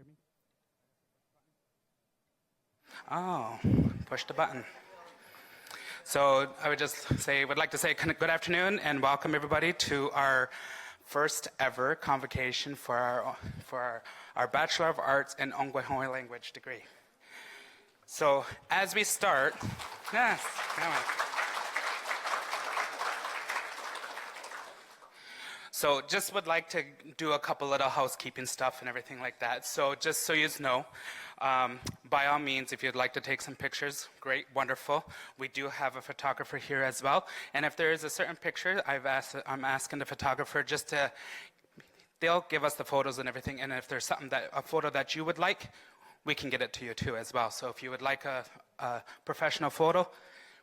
me? Oh, push the button. So I would like to say good afternoon and welcome everybody to our first ever convocation for our Bachelor of Arts in Ogwehoweh Language degree. So as we start, yes, come on. So just would like to do a couple little housekeeping stuff and everything like that. So just so you know, by all means, if you'd like to take some pictures, great, wonderful. We do have a photographer here as well. And if there is a certain picture, I'm asking the photographer just to, they'll give us the photos and everything. And if there's a photo that you would like, we can get it to you too as well. So if you would like a professional photo,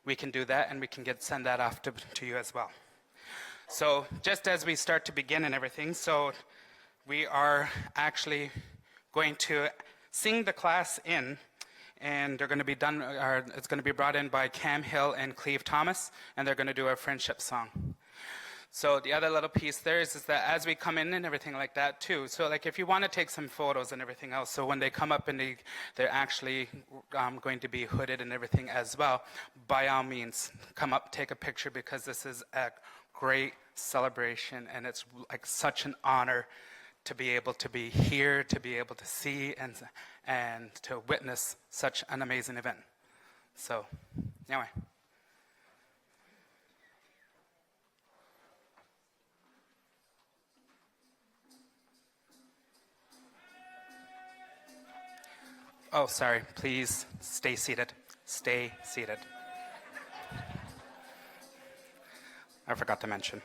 we can do that and we can send that off to you as well. So just as we start to begin and everything, so we are actually going to sing the class in, and they're going to be it's going to be brought in by Cam Hill and Cleve Thomas, and they're going to do a friendship song. So the other little piece there is that as we come in and everything like that too, so like if you want to take some photos and everything else, so when they come up and they're actually going to be hooded and everything as well, by all means, come up, take a picture, because this is a great celebration and it's like such an honor to be able to be here, to be able to see and to witness such an amazing event. So anyway. Oh, sorry, please stay seated. Stay seated. I forgot to mention.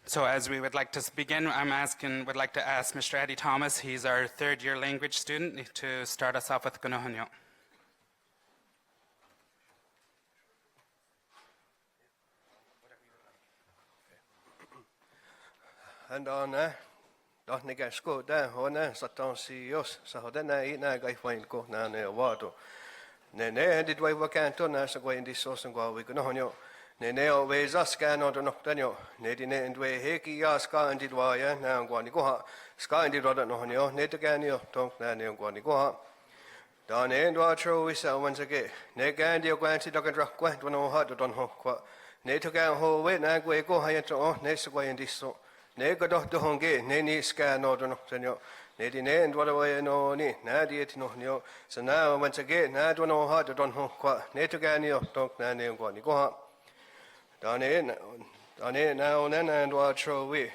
So as we would like to begin, would like to ask Mr. Eddie Thomas, he's our third-year language student, to start us off with Ogwehoweh. And on nega sko da hona satansios sahodana ina gai fain ko na ne wato ne did we work anto na sa go indi so sang go we Ogwehoweh ne o we zaska no do noktanyo ne di ne ndwe heki ya ska andi dwa ya na go ni ko ha ska andi do no honyo ne to ga ni o tonk na ne go ni ko ha da ne ndwa tro we sa once again ne ga ndi go anti do ga dra kwa do no ha do don ho kwa ne to ga ho we na go ko ha ya to ne sa go indi so ne go do do honge ne ni ska no do noktanyo ne di ne ndwa we no ni na di et no nyo so now once again na do no ha do don ho kwa ne to ga ni o tonk na ne go ni ko ha Dane na onen and wa trowi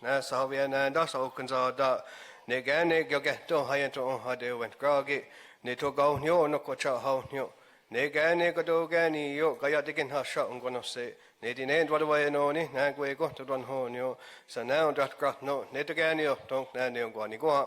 na salvia na da so kanza da ne gane gyogeto hayato hade went groggy ne to go nyo no ko cha ho nyo ne gane go do gani yo gaya dikin ha sha ngono se ne di ne ndwa wa no ni na gwe go to don ho nyo so now that grot no ne to gani yo don't na ne go ni go ha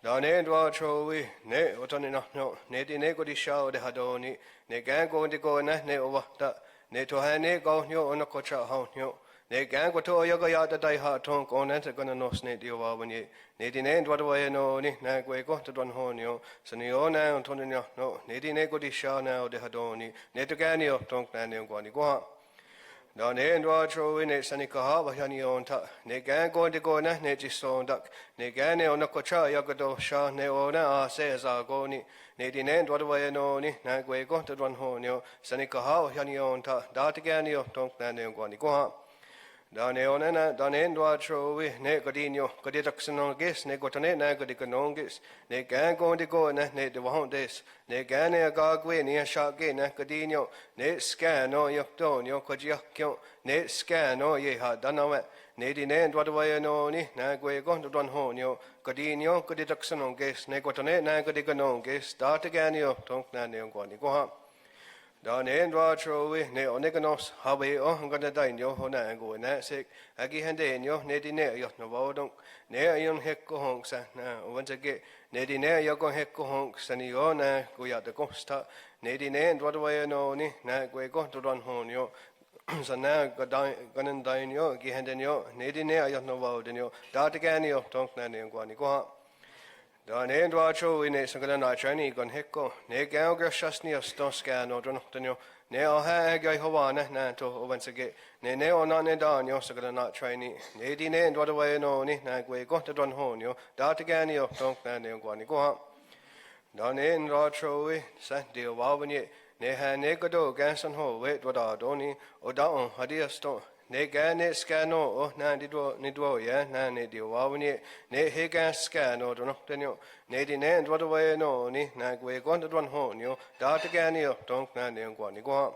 Dane ndwa trowi ne otoni no ne di ne go di sha de hadoni ne gan go ndi go na ne o da ne to hane go nyo ono ko cha ho nyo ne gan go to yo go ya da dai ha thong ko na te go no sne di wa when ye ne di ne ndwa wa no ni na gwe go to don ho nyo so ni o na to ni no ne di ne go di sha na de ha do ni ne to gan yo thong na ne go ni go ha no ne ndwa tro ne sani ka ha wa ya ni on ta ne gan go de go na ne ji so dak ne gan ne ono ko cha yo go do sha ne o na a se za go ni ne di ne ndwa wa no ni na gwe go to don ho nyo sani ka ha wa ya ni on ta da te gan yo thong na ne go ni go ha Dane onena dane ndwa trowi ne godinyo goditaxonogis ne gotane na godikonongis ne gan gondigo ne de wahondes ne gane agagwe ne shage na godinyo ne scano yoktonyo kojiakyo ne scano ye ha danawe ne dine ndwa no ni na gwe gondon honyo godinyo goditaxonogis ne gotane na godikonongis dataganyo tonk na ne ngwani goha Dane ndwa trowi ne oneganos hawe o ngana dainyo hona ango na sik agi handenyo ne dine yot no vodong ne ayon hekko hong sa na once ne dine yagon hekko hong sani yo na goya de costa ne dine ndwa no ni na gwe go don honyo sa na ganan dainyo gi handenyo ne dine ayot no vodonyo dataganyo tonk na ne ngwani go Dane ndwa trowi ne sangala na trani gon hekko ne gauga shasni oston no donoktanyo ne oha gai hawana na to ovansage ne ona ne danyo sangala na trani ne dine ndwa no ni na gwe go don honyo datagani o tonk na ne ngwani go Dane ndwa trowi sa de wawanye ne ha ne godo gansan ho we dwa doni o daon hadiasto ne gane scano o na nidwo ya na ne di wawni ne he gan scano do noktenyo ne di ne ndwa we no ni na gwe gon don honyo da ta gani o tonk na ne ngwani go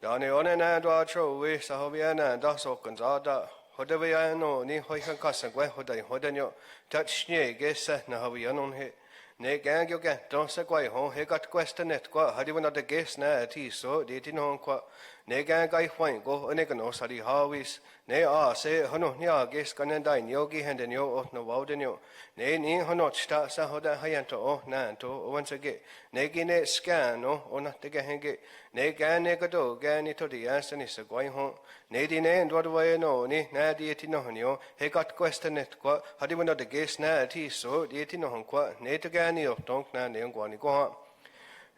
da ne one na dwa tro we sa hobia na da so kan za da hodavya no ni hoi kan ka sa gwe hodai hodanyo touch ne ge sa na hobia non he ne gang yo gan don sa gwe ho he got question net kwa hadi wona de ges na ti so de tin hon kwa ne gang gai hwain go ane kan osari hawis ne a se hono nya ges kan dai nyogi henden yo o no waudenyo ne ni hono sta sa hoda hayanto o na to once again ne gine scan no ona te ga henge ne gan ne go gan ni to di asani sa goi ho ne di ne ndo do no ni na di ti no nyo he got question net kwa hadi wona de ges na ti so di ti no hon kwa ne to gan ni o tonk na ne ngwani ko ha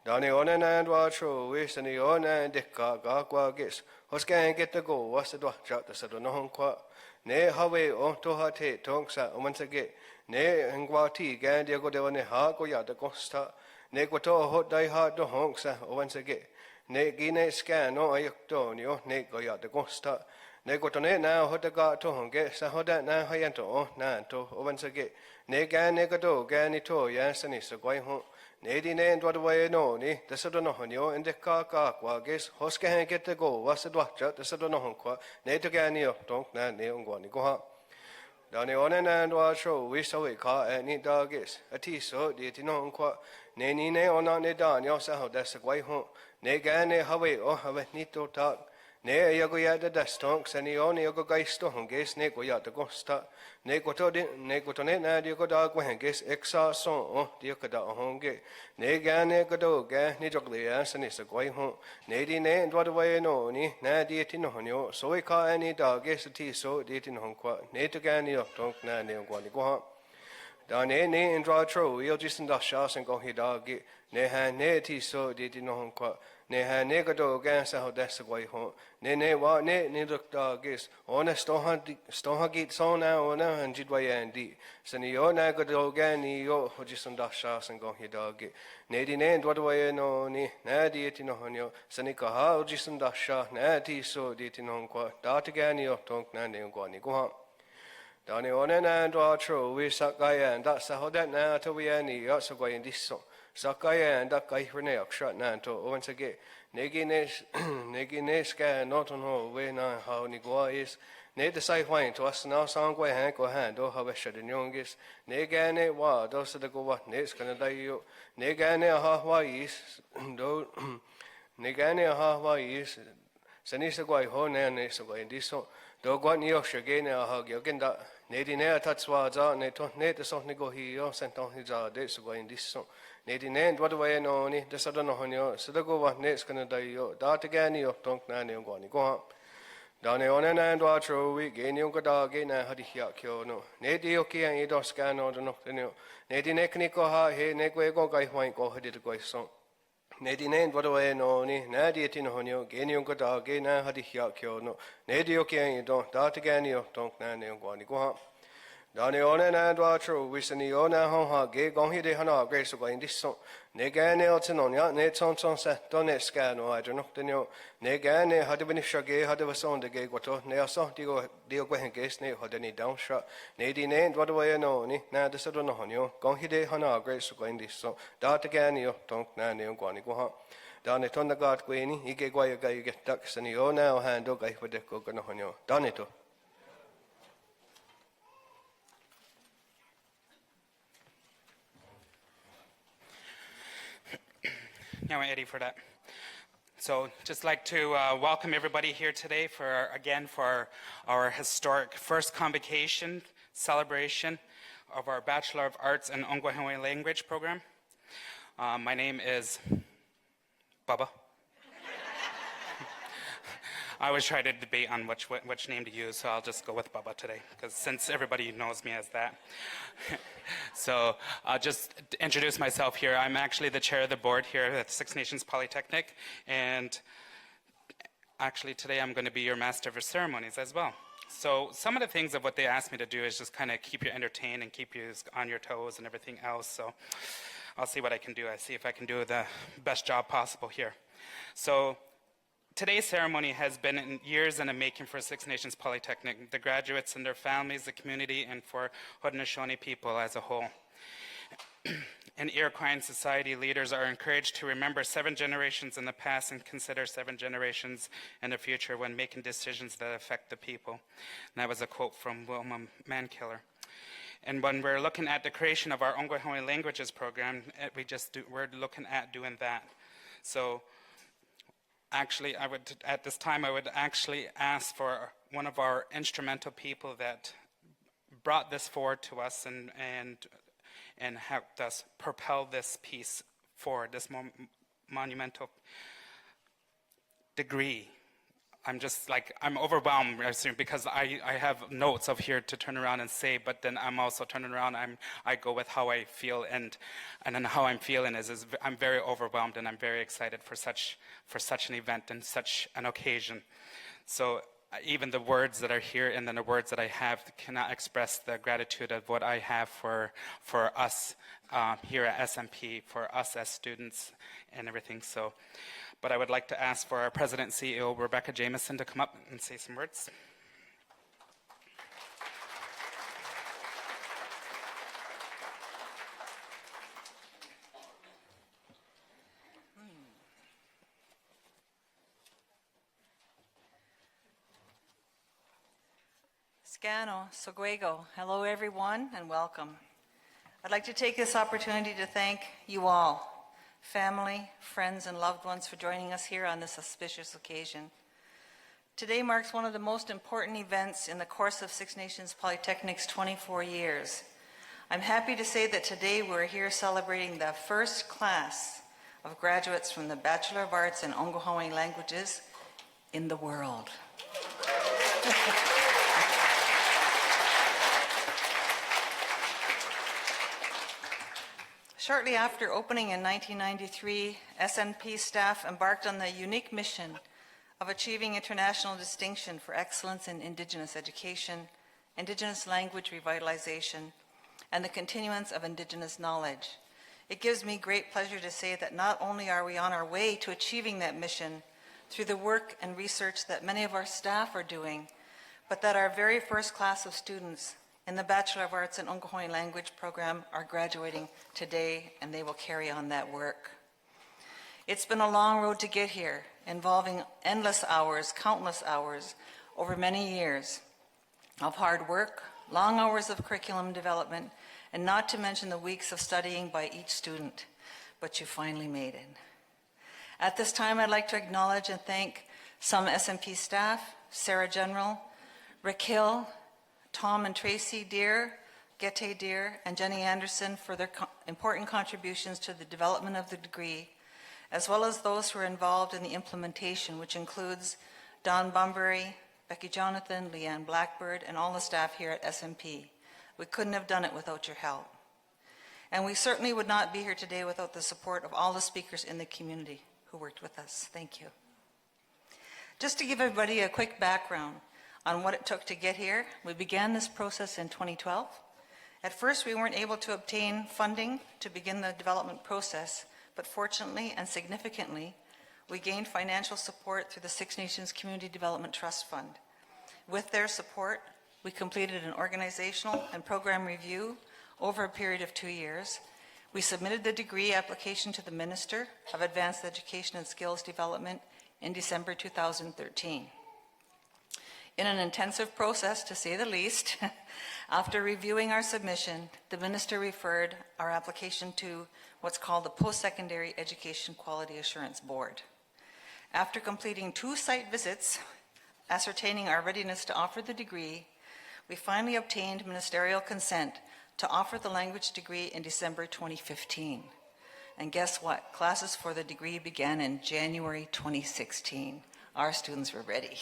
Dane ona na ndwa tro we sani ona dekka ga kwa gis hoskan get the go was the dwa chat the sado no hon kwa ne hawe o to ha te tonk sa once again ne ngwa ti gan dia go de ne ha ko ya de costa ne ko to ho dai ha do hon sa once again ne gine scan no ayok to ni o ne go ya de costa ne ko to ne na ho de ga to hon ge sa ho da na ha yan to o na to once again ne gan ne ko to gan ni to ya sani sa goi hon ne di ne ndwa no ni the sado no honyo and the ka kwa ges hoska han get the go was the dwa the sado no hon kwa ne to ga ni o tonk na ne ngwa ni ko ha da ne ona na ndwa show we so we ka ani da ges ati so di ti no kwa ne ni ne ona ne da nyo sa ho da sa gwai ho ne ga ne hawe o hawe ni to ta ne ya go ya da stonk sani o ne go gai sto hon ges ne go ya da gosta ne ko to ne na di ko da gwen ges exa son o di ko da hon ge ne ga ne ko do ga ni jok le ya sani sa gwai ho ne di ne ndwa de no ni na di ti no nyo so we ka ani da ges ti so di ti no kwa ne to ga ni o tonk na ne ngwa ni ko ha da ne ne ndwa tro yo just nda sha sen go hi da ge ne ha ne ti so di ti no kwa ne ha ne ko do ga sa ho da sa gwai ho ne wa ne dok da ges ona sto ha git so na ona han jidwa ya ndi sani yo na ko do ga ni yo ho just nda sha sen go hi da ge ne di ne ndwa do no ni na di ti no honyo sani ka ha ho just nda sha na ti so di ti no kwa da ta ga ni yo tonk na ne go ni go ha da ne ona na ndwa tro we sakaya nda sa ho da na to we ni yo so go in this so sakaya and that guy rene akshat na to once again negine ska not on ho we na how ni go is ne the sai hwain to us na sang gwe han ko han do ha we shad nyongis ne ga ne wa do sa de go wa ne ska da yo ne ga ne ha hwa is do ne ga ne ha hwa is sani sa gwe ho ne sa gwe ndi so do gwa ni yo shage ne ha gyo gen da ne di ne atatswa za ne to ne de so ne go hi yo sen to hi za de sa gwe ndi so ne di ne ndwa de no ni de sa do no honyo sa de go wa ne ska na da yo da ta ga ni yo tonk na ne go ni go ha da ne ona na ndwa tro wi ge ni ko da ge na ha di hya kyo no ne di yo ki an i do ska no do no ne di ne kni ko ha he ne gwe go kai hwai ko ha di de go so ne di ne ndwa de no ni na di ti no honyo ge ni ko da ge na ha di hya kyo no ne di yo ki an i do da ta ga ni yo tonk na ne go ni go ha Dani ona na dwa tru wisani ona hong ha ge gong hi de hana grace go in this so ne ga ne ot no nya ne chon chon sa don ne ska no I don't know den ne ga ne ha de bini shage ha de son de ge go to ne so di go hen ges ne ha de ni down shot ne di ne dwa de no ni na de so no honyo gong hi de hana grace go in this so da de ga ni ton na ne go ni go ha da ne ton da gat go ni I ge go ga ge tak sani ona ha do ga hi de go no honyo da ne to Now, Eddie, for that. So, just like to welcome everybody here today for our historic first convocation celebration of our Bachelor of Arts in Ogwehoweh Language program. My name is Bubba. I always try to debate on which name to use, so I'll just go with Bubba today, because since everybody knows me as that. So I'll just introduce myself here. I'm actually the chair of the board here at Six Nations Polytechnic, and actually today I'm going to be your master of ceremonies as well. So some of the things of what they asked me to do is just kind of keep you entertained and keep you on your toes and everything else. So I'll see what I can do. I see if I can do the best job possible here. So today's ceremony has been in years in the making for Six Nations Polytechnic, the graduates and their families, the community, and for Haudenosaunee people as a whole. And Iroquois society leaders are encouraged to remember 7 generations in the past and consider 7 generations in the future when making decisions that affect the people. And that was a quote from Wilma Mankiller. And when we're looking at the creation of our Ogwehoweh Languages program, we're looking at doing that. So actually, at this time, I would actually ask for one of our instrumental people that brought this forward to us and helped us propel this piece forward, this monumental degree. I'm overwhelmed because I have notes of here to turn around and say, but then I'm also turning around, I go with how I feel, and then how I'm feeling is I'm very overwhelmed, and I'm very excited for such an event and such an occasion. So even the words that are here and then the words that I have cannot express the gratitude of what I have for us here at SNP, for us as students and everything. So. But I would like to ask for our President and CEO, Rebecca Jameson, to come up and say some words. Scano, Soguego. Hello, everyone, and welcome. I'd like to take this opportunity to thank you all, family, friends, and loved ones, for joining us here on this auspicious occasion. Today marks one of the most important events in the course of Six Nations Polytechnic's 24 years. I'm happy to say that today we're here celebrating the first class of graduates from the Bachelor of Arts in Ogwehoweh Languages in the world. Shortly after opening in 1993, SNP staff embarked on the unique mission of achieving international distinction for excellence in Indigenous education, Indigenous language revitalization, and the continuance of Indigenous knowledge. It gives me great pleasure to say that not only are we on our way to achieving that mission through the work and research that many of our staff are doing, but that our very first class of students in the Bachelor of Arts in Ogwehoweh Language program are graduating today, and they will carry on that work. It's been a long road to get here, involving endless hours, countless hours, over many years of hard work, long hours of curriculum development, and not to mention the weeks of studying by each student. But you finally made it. At this time, I'd like to acknowledge and thank some SNP staff, Sarah General, Rick Hill, Tom and Tracy Deere, Gete Deere, and Jenny Anderson for their important contributions to the development of the degree, as well as those who are involved in the implementation, which includes Don Bunbury, Becky Jonathan, Leanne Blackbird, and all the staff here at SNP. We couldn't have done it without your help. And we certainly would not be here today without the support of all the speakers in the community who worked with us. Thank you. Just to give everybody a quick background on what it took to get here, we began this process in 2012. At first, we weren't able to obtain funding to begin the development process, but fortunately and significantly, we gained financial support through the Six Nations Community Development Trust Fund. With their support, we completed an organizational and program review over a period of 2 years. We submitted the degree application to the Minister of Advanced Education and Skills Development in December 2013. In an intensive process, to say the least, after reviewing our submission, the Minister referred our application to what's called the Post-Secondary Education Quality Assurance Board. After completing 2 site visits, ascertaining our readiness to offer the degree, we finally obtained ministerial consent to offer the language degree in December 2015. And guess what? Classes for the degree began in January 2016. Our students were ready.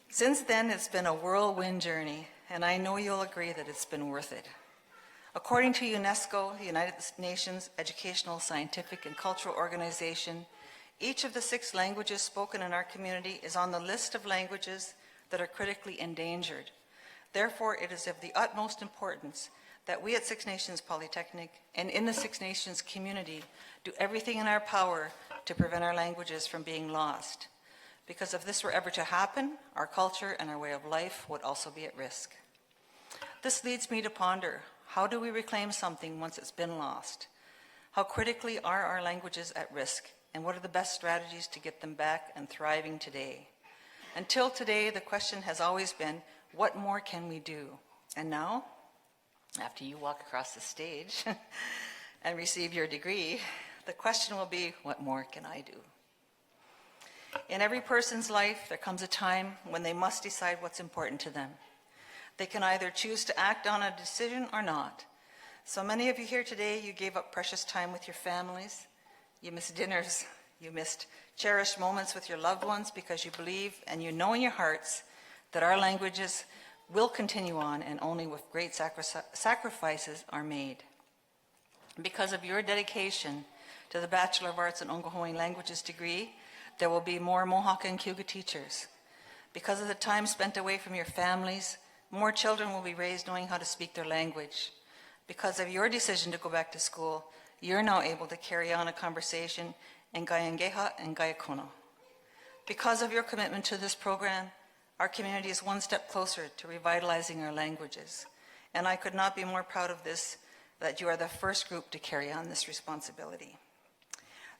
Since then, it's been a whirlwind journey, and I know you'll agree that it's been worth it. According to UNESCO, the United Nations Educational, Scientific, and Cultural Organization, each of the 6 languages spoken in our community is on the list of languages that are critically endangered. Therefore, it is of the utmost importance that we at Six Nations Polytechnic and in the Six Nations community do everything in our power to prevent our languages from being lost. Because if this were ever to happen, our culture and our way of life would also be at risk. This leads me to ponder, how do we reclaim something once it's been lost? How critically are our languages at risk, and what are the best strategies to get them back and thriving today? Until today, the question has always been, what more can we do? And now, after you walk across the stage and receive your degree, the question will be, what more can I do? In every person's life, there comes a time when they must decide what's important to them. They can either choose to act on a decision or not. So many of you here today, you gave up precious time with your families. You missed dinners. You missed cherished moments with your loved ones because you believe and you know in your hearts that our languages will continue on and only with great sacrifices are made. Because of your dedication to the Bachelor of Arts in Ogwehoweh Languages degree, there will be more Mohawk and Cayuga teachers. Because of the time spent away from your families, more children will be raised knowing how to speak their language. Because of your decision to go back to school, you're now able to carry on a conversation in Gayangeha and Gayakono. Because of your commitment to this program, our community is one step closer to revitalizing our languages. And I could not be more proud of this, that you are the first group to carry on this responsibility.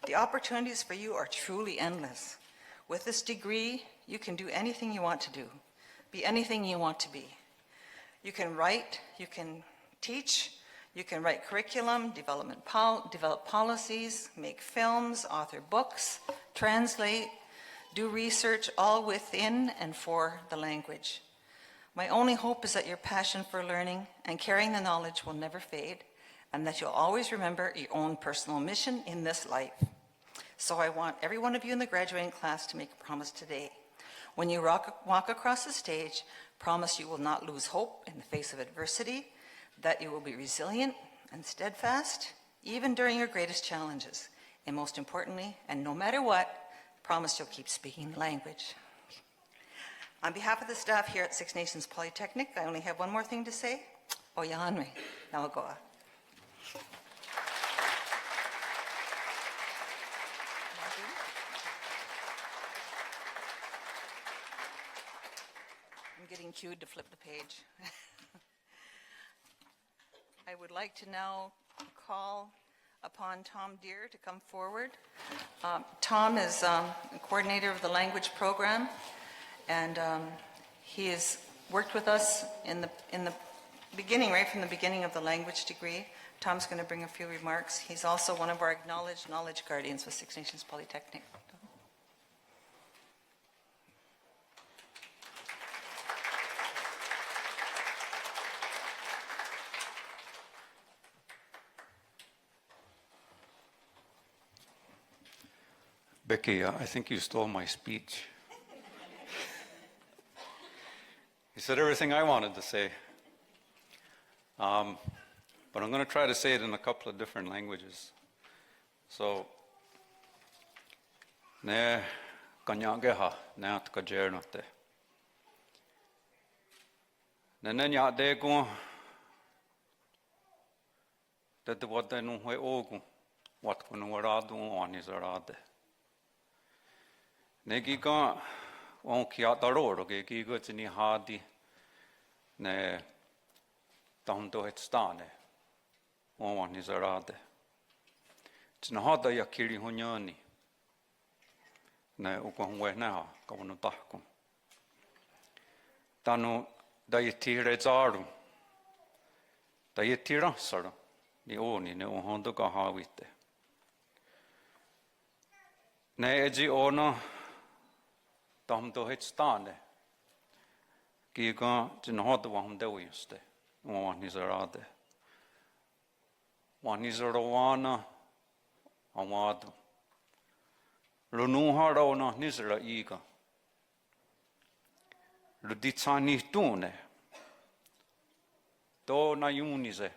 The opportunities for you are truly endless. With this degree, you can do anything you want to do, be anything you want to be. You can write, you can teach, you can write curriculum, develop policies, make films, author books, translate, do research, all within and for the language. My only hope is that your passion for learning and carrying the knowledge will never fade, and that you'll always remember your own personal mission in this life. So I want every one of you in the graduating class to make a promise today. When you walk across the stage, promise you will not lose hope in the face of adversity, that you will be resilient and steadfast, even during your greatest challenges. And most importantly, and no matter what, promise you'll keep speaking the language. On behalf of the staff here at Six Nations Polytechnic, I only have one more thing to say. Oyahanwe, Nalagoa. I'm getting cued to flip the page. I would like to now call upon Tom Deere to come forward. Tom is the coordinator of the language program, and he has worked with us in the beginning, right from the beginning of the language degree. Tom's going to bring a few remarks. He's also one of our acknowledged knowledge guardians with Six Nations Polytechnic. Becky, I think you stole my speech. You said everything I wanted to say. But I'm going to try to say it in a couple of different languages. So, ne kanyageha ne atkajernote. Ne nya de go That the what no way ogu, what can waradu on is arade. Negiga on kiataroro, gigo tini hadi ne tamdo het stane on is arade. Tina hada yakiri hunyani ne ukon na kawano tahkum. Tanu dayetire zaru, dayetira sara. Ni oni ne ohondo ka hawite. Ne eji ona tamdo het stane. Giga jinhodo wahum dewiste. Wani zarade. Wani zarawana awadu. Lunuhara ona nizra iga. Luditsani tune. Do na yunize.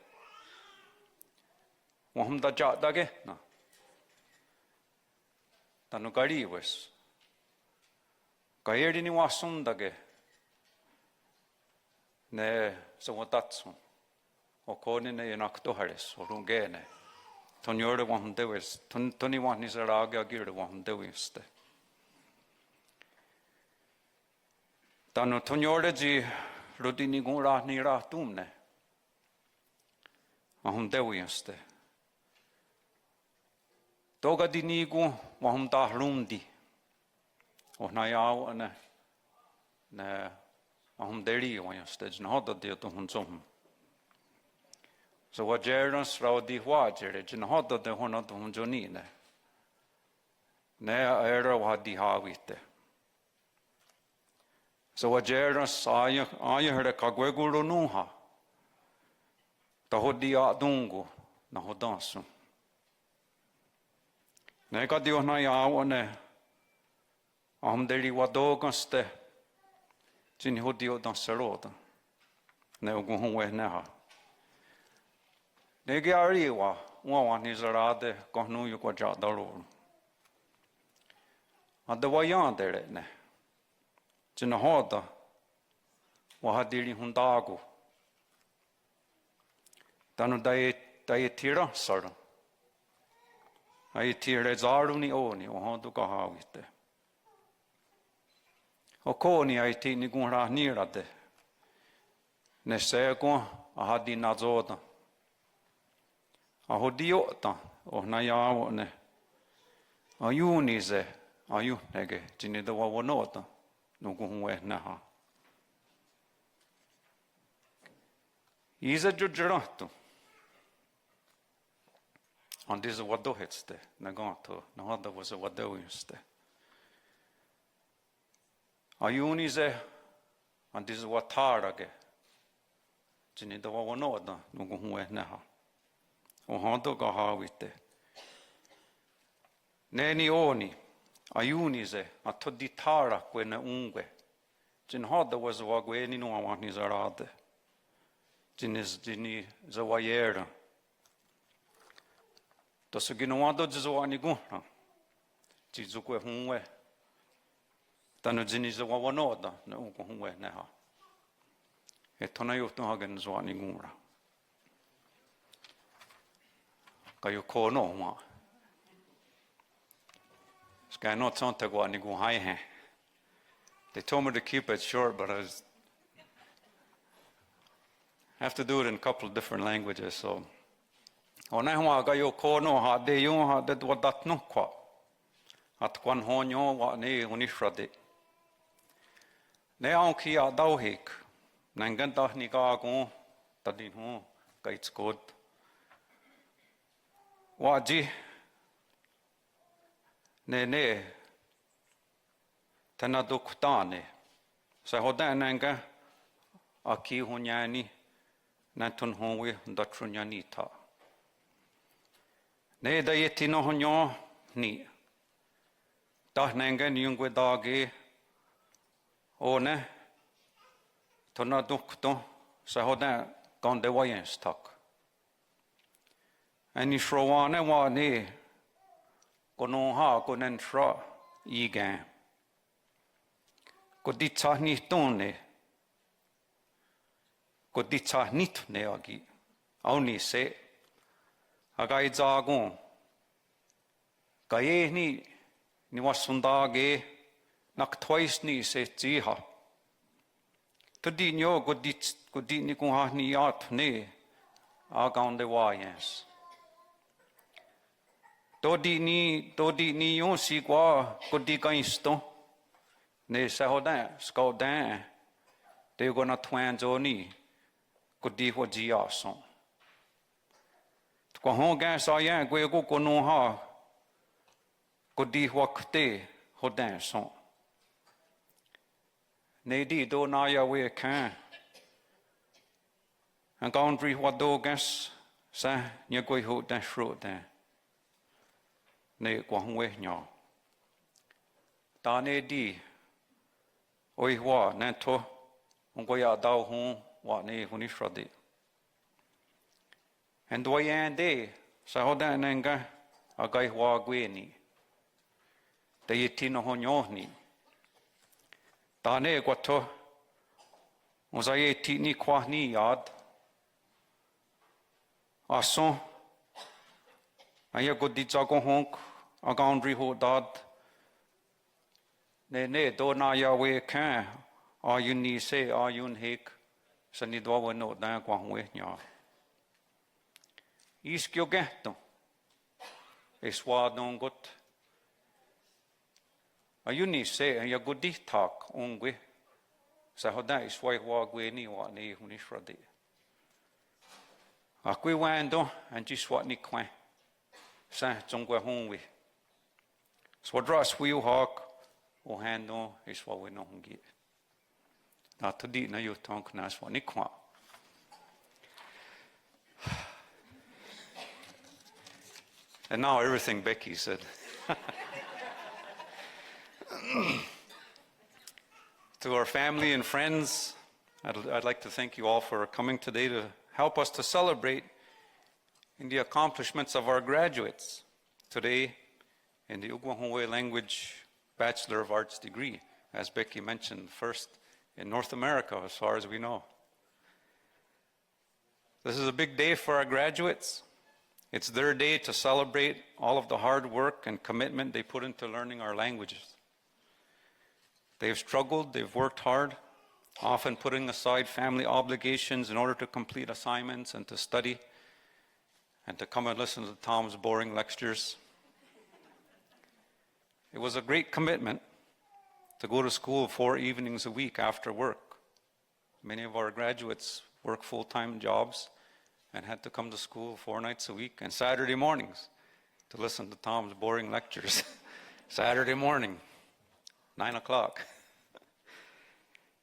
Wahum da jadage na. Tanu gariwes. Gaeri ni wasundage. Ne sawatatsu. O kone ne enaktohares. O rungene. Tonjore wahum dewes. Toni wahni zarage agire wahum dewiste. Tanu tonjore ji rudini gura ni ra tumne. Wahum dewiste. Toga dinigu wahum tahrundi. Na yao ne wahum deri wayaste jnhoda de to hunzum. So wajeras raudi wajere jnhoda de hona to hunjonine. Ne era wadi hawite. So wajeras aya hera kagweguru nuha. Tahodi adungu na hodansu. Ne kadio na yao ne amdeli wadogaste jin hodio dan saroda ne Ogwehoweh neha ne giariwa wa ni zarade kohnu yu kwa jadaro adawayan dere ne jin hoda wa hadili hundago tanu dai tira sara ai tira zaruni oni o hodu ka hawite o koni ai tini gunra nirade ne seko ahadi nazoda ahodiota o na yawo ne ayunize ayunege jini da wawonota no Ogwehoweh naha iza jujrato on this wadohetste nagato no hada was a wadoyste ayunize and this watarage jini da wawonota no Ogwehoweh naha o hando ga hawite neni oni ayunize atoditara kwena ungwe jin hada was wagweni no awani zarade jini zawayera to suginwado jizwani guna jizukwe hunwe tanu jini zawanoda na Ogwehoweh naha etona yuto hagen zwani gura kayo kono ma ska not sonta gwani gu hai. They told me to keep it short, but I have to do it in a couple of different languages. So, ona hwa ga yo kono ha de yo ha de wadat no kwa. At kwan honyo wa ne unishrade. Ne on ki a dauhik. Nangan ta ni ka ko tadin ho kaits kod. Wa ji ne tana doktane. Sa hoda nanga aki hunyani natun howe datrunyanita. Ne da yetino honyo ni. Dah nanga nyungwe dage one tona dokto sa hoda gande wayens tak. Ani shrowane wa ne kono ha konen shra igen. Koditsa ni tone. Koditsa nit ne agi. Auni se Hagai zagon. Gaye ni wasundage nak twice ni se jiha. Tudi nyo gudi ni kung ha ni at ne agaun de wayens. Dodi ni yon si kwa gudi kaisto ne sahodan skaudan de gona twan joni gudi ho jiason. Kwa honga sa yan gwe go kono ha gudi wakte hodan son. Ne di do na ya we kan. An gaundri wa do gas sa nya gwe ho dan shro dan. Ne kwa hwe nya. Ta ne di oi wa na to ngo ya dao hon wa ne huni shradi. And doyen de sa hodan nga agai wa gwe ni. De yitino honyo ni. Tane kwato uzaye tini kwa ni yad ason aya godi jago honk agaundri ho dad ne do na ya we kan ayun ni se ayun hek sani do wa no da kwa hwe nya iskyo gato eswa non got ayuni se ya gudi tak ongwe sa hoda iswai wa gwe ni wa ni huni shradi akwi wando anji swat ni kwan sa jongwe hongwe swadra swiu hak o hando iswa we no hongi na tudi na yo tonk na swa ni kwan and now everything Becky said. To our family and friends, I'd like to thank you all for coming today to help us to celebrate in the accomplishments of our graduates today in the Ogwehoweh Language Bachelor of Arts degree, as Becky mentioned, first in North America as far as we know. This is a big day for our graduates. It's their day to celebrate all of the hard work and commitment they put into learning our languages. They've struggled, they've worked hard, often putting aside family obligations in order to complete assignments and to study and to come and listen to Tom's boring lectures. It was a great commitment to go to school 4 evenings a week after work. Many of our graduates work full-time jobs and had to come to school 4 nights a week and Saturday mornings to listen to Tom's boring lectures. Saturday morning, 9 o'clock.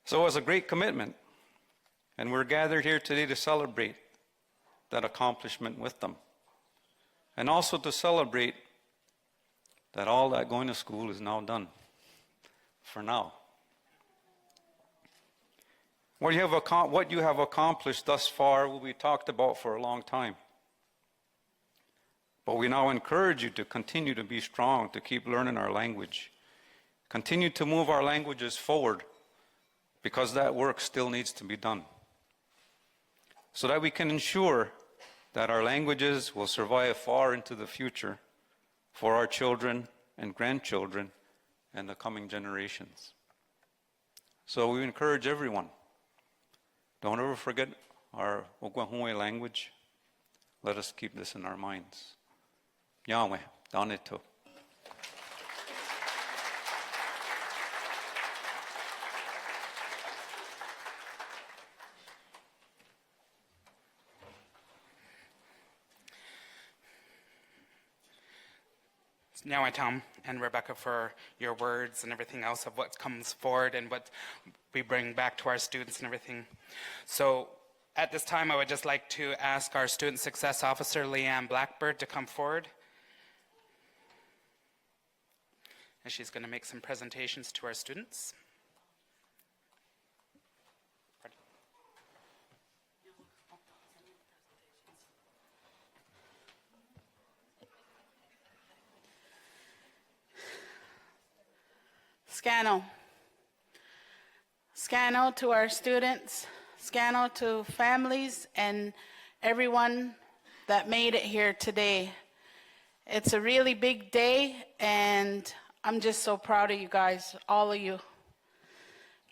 So it was a great commitment. And we're gathered here today to celebrate that accomplishment with them. And also to celebrate that all that going to school is now done. For now. What you have accomplished thus far will be talked about for a long time. But we now encourage you to continue to be strong, to keep learning our language. Continue to move our languages forward because that work still needs to be done. So that we can ensure that our languages will survive far into the future for our children and grandchildren and the coming generations. So we encourage everyone, don't ever forget our Ogwehoweh language. Let us keep this in our minds. Yahweh, Daneto. Now I, Tom and Rebecca, for your words and everything else of what comes forward and what we bring back to our students and everything. So at this time, I would just like to ask our Student Success Officer, Leanne Blackbird, to come forward. And she's going to make some presentations to our students. Scano. Scano to our students, Scano to families and everyone that made it here today. It's a really big day, and I'm just so proud of you guys, all of you.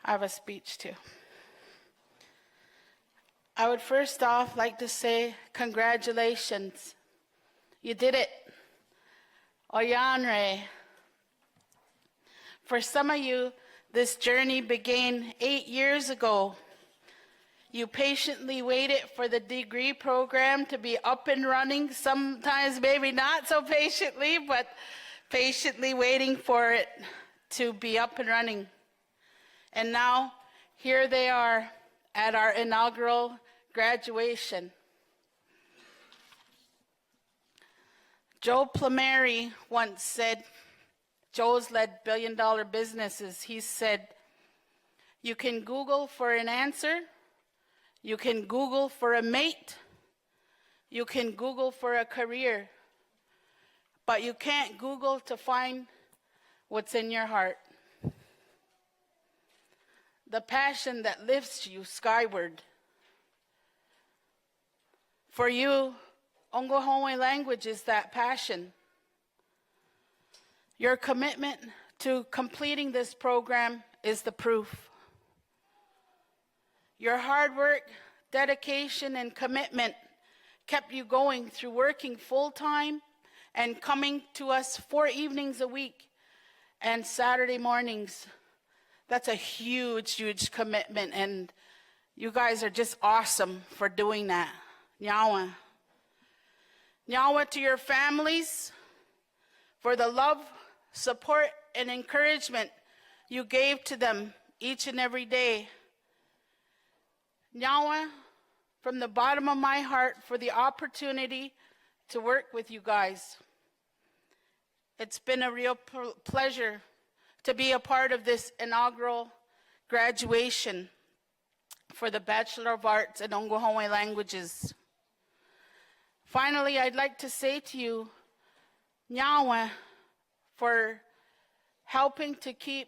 I have a speech too. I would first off like to say congratulations. You did it. Oyanre. For some of you, this journey began 8 years ago. You patiently waited for the degree program to be up and running, sometimes maybe not so patiently, but patiently waiting for it to be up and running. And now, here they are at our inaugural graduation. Joe Plumeri once said, Joe's led billion-dollar businesses. He said, you can Google for an answer, you can Google for a mate, you can Google for a career, but you can't Google to find what's in your heart. The passion that lifts you skyward. For you, Ogwehoweh Languages is that passion. Your commitment to completing this program is the proof. Your hard work, dedication, and commitment kept you going through working full-time and coming to us 4 evenings a week and Saturday mornings. That's a huge, huge commitment, and you guys are just awesome for doing that. Nyawa. Nyawa to your families for the love, support, and encouragement you gave to them each and every day. Nyawa, from the bottom of my heart, for the opportunity to work with you guys. It's been a real pleasure to be a part of this inaugural graduation for the Bachelor of Arts in Ogwehoweh Languages. Finally, I'd like to say to you, Nyawa, for helping to keep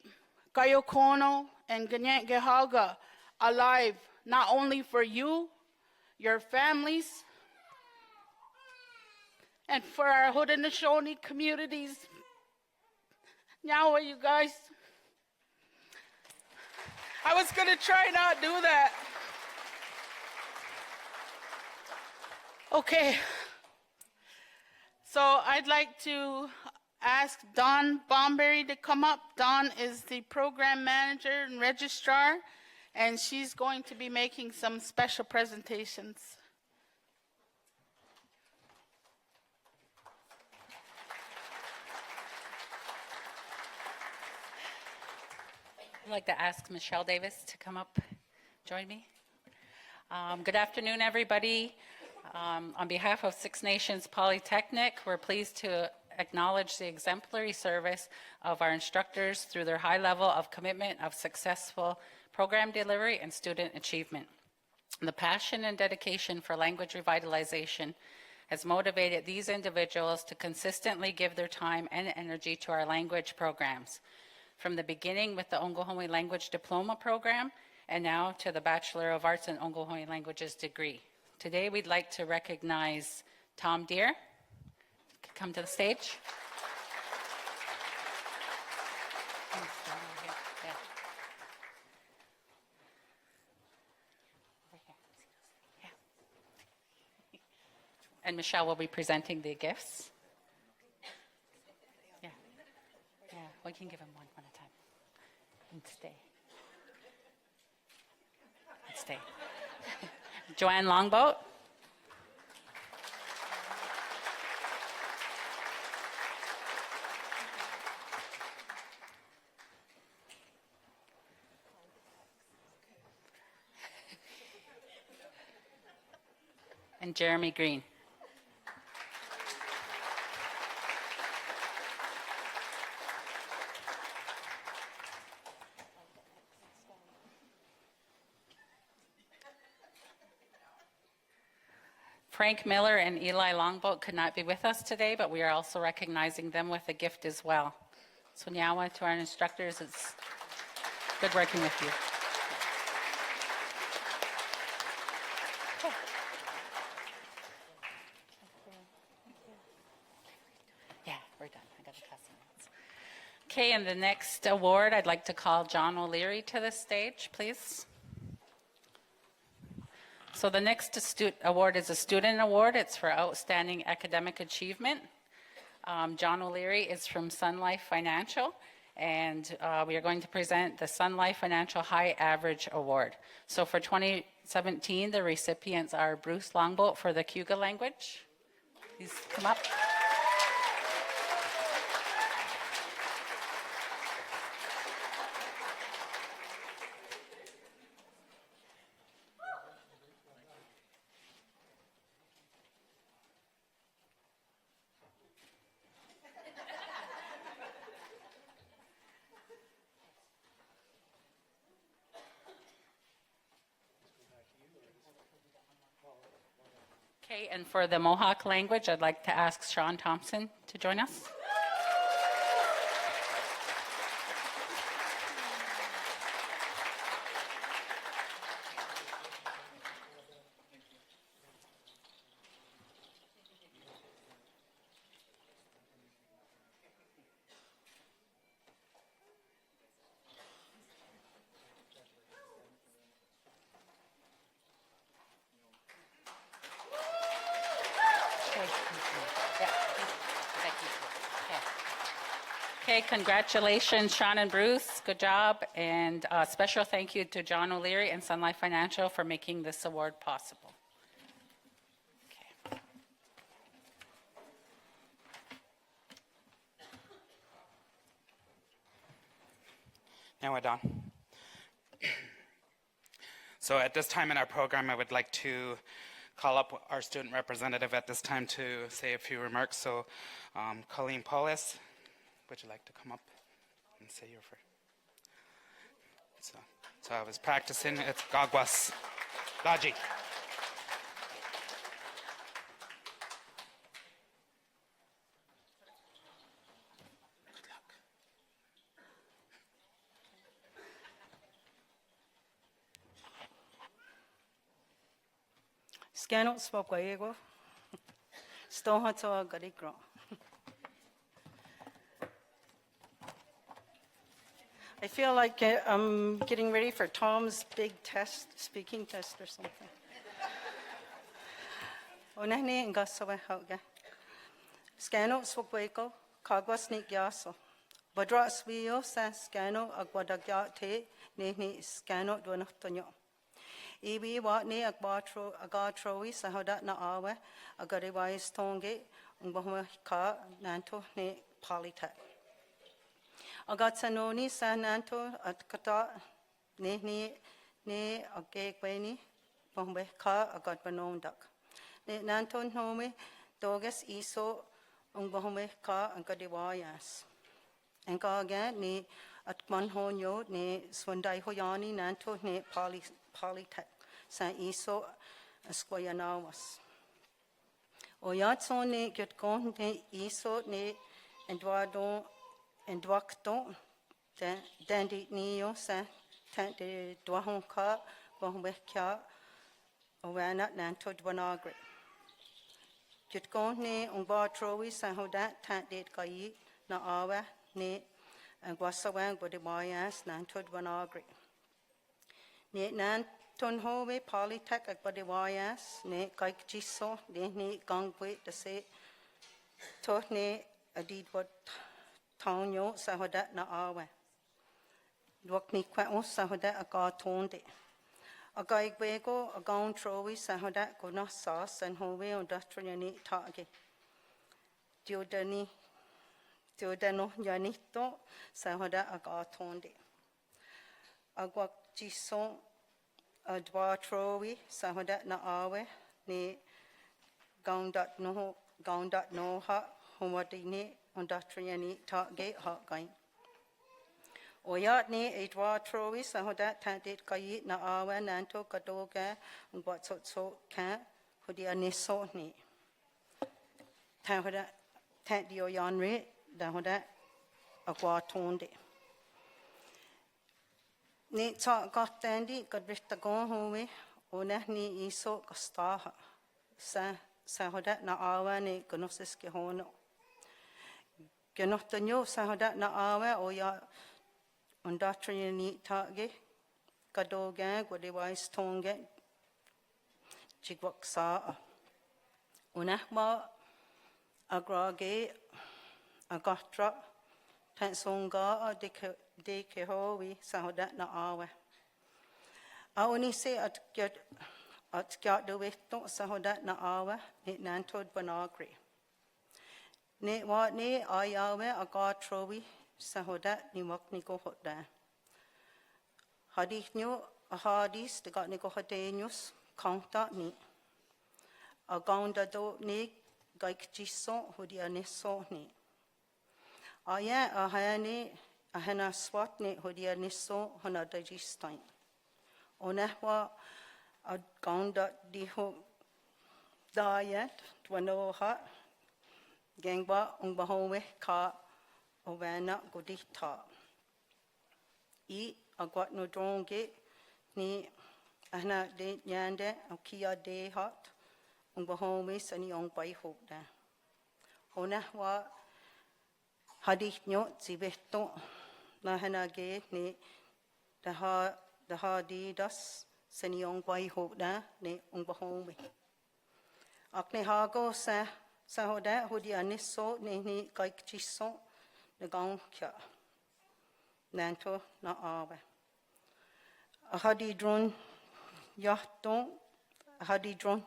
Kayokono and Ogwehoweh alive, not only for you, your families, and for our Haudenosaunee communities. Nyawa, you guys. I was going to try not do that. Okay. So I'd like to ask Dawn Bomberry to come up. Dawn is the program manager and registrar, and she's going to be making some special presentations. I'd like to ask Michelle Davis to come up, join me. Good afternoon, everybody. On behalf of Six Nations Polytechnic, we're pleased to acknowledge the exemplary service of our instructors through their high level of commitment of successful program delivery and student achievement. The passion and dedication for language revitalization has motivated these individuals to consistently give their time and energy to our language programs. From the beginning with the Ogwehoweh Language Diploma Program, and now to the Bachelor of Arts in Ogwehoweh Languages degree. Today, we'd like to recognize Tom Deere. Come to the stage. And Michelle will be presenting the gifts. Yeah. Yeah, we can give him one at a time. And stay. And stay. Joanne Longboat. And Jeremy Green. Frank Miller and Eli Longboat could not be with us today, but we are also recognizing them with a gift as well. So Nyawa, to our instructors, it's good working with you. Okay, and the next award, I'd like to call John O'Leary to the stage, please. So the next award is a student award. It's for outstanding academic achievement. John O'Leary is from Sun Life Financial, and we are going to present the Sun Life Financial High Average Award. So for 2017, the recipients are Bruce Longboat for the Cayuga language. Please come up. Okay, and for the Mohawk language, I'd like to ask Sean Thompson to join us. Okay, congratulations, Sean and Bruce. Good job. And a special thank you to John O'Leary and Sun Life Financial for making this award possible. Okay. Now we're done. So at this time in our program, I would like to call up our student representative at this time to say a few remarks. So Colleen Paulus, would you like to come up and say your first? So I was practicing. It's Gagwas. Gaji. Scano Ogwehoweh. Stohato Garigro. I feel like I'm getting ready for Tom's big test, speaking test or something. Onahni Ngasawehoga. Scano Ogwehoweh, Kagwas Nikyaso. Badra Swio sa Scano Agwadagate, Nini Scano Duanotonyo. Iwi Watney Agatrowi Sahodat na Awe, Agariwais Tonge, Ka Nanto ne Polytech. Agatsanoni sa Nanto at Kata ne Ogwehoweh Ka Agatbanondak. Ne Nanton Home Dogas Iso Ogwehoweh Ka Agadiwayas. And Gaga ne at Manhonyo ne Swandai Hoyani Nanto ne Polytech sa Iso Asquayanawas. Oyatson ne Gutgon ne Iso ne Eduardo Enduacto Dandi Neo sa Tante Dwahonka Bohwekya Owana Nanto Dwanagri. Gutgon ne Ungbatrowi sa Hodat Tante Gayi na Awa ne Gwasawang Bodimayas Nanto Dwanagri. Ne Nanton Hove Polytech Agbadiwayas, ne Kaikjiso, ne Gangwe de Se, to ne Adidwat Tonyo Sahodat na Awe. Dwakni Kwao Sahodat Agatonde. Agaigwego, Agon Trowi Sahodat Gonasas, and Hove on Datriani Tage. Diodano Yanito Sahodat Agatonde. Agwak Jison Adwatrowi Sahodat na Awe ne Gaundat Noha Homadini Ondatriani Tage Hagain. Oyat ne Adwatrowi Sahodat Tandit Kayit na Awe Nanto Kadoga and Watsotso Kan Hudianiso ne. Tahoda Tandio Yanri Dahoda Agwatonde. Ne ta gatandi gadrita gonhome ona ni iso gastaha sa hoda na awa ne gnosis ke hono Genotanyo sahoda na awe o ya undatri ni tage kadoga gwadiwais tonge jigwaksa unahma agrage agatra tansonga de kehowi sahoda na awe aoni se at gyat do weto sahoda na awe ni nantod banagri ne wa ne ayawe agatrowi sahoda ni makni ko hoda hadithnyo hadis de gat ni ko hodenius counta ni agaunda do ni gaik jiso hodia neso ni aya ahani ahana swat ni hodia neso hona dajistain onahwa agaunda diho diet twanoha gangba Ogwehoweh ka owana godita I agwat no dronge ni ahna de nyande akia de hat Ogwehoweh sani ongbai hokda onahwa hadith nyo zibeto na hana ge ni daha di das sani ongbai hokda ni Ogwehoweh akne hago sa hoda hodi aniso ni gaik jiso na gaun kya nanto na awe ahadi dron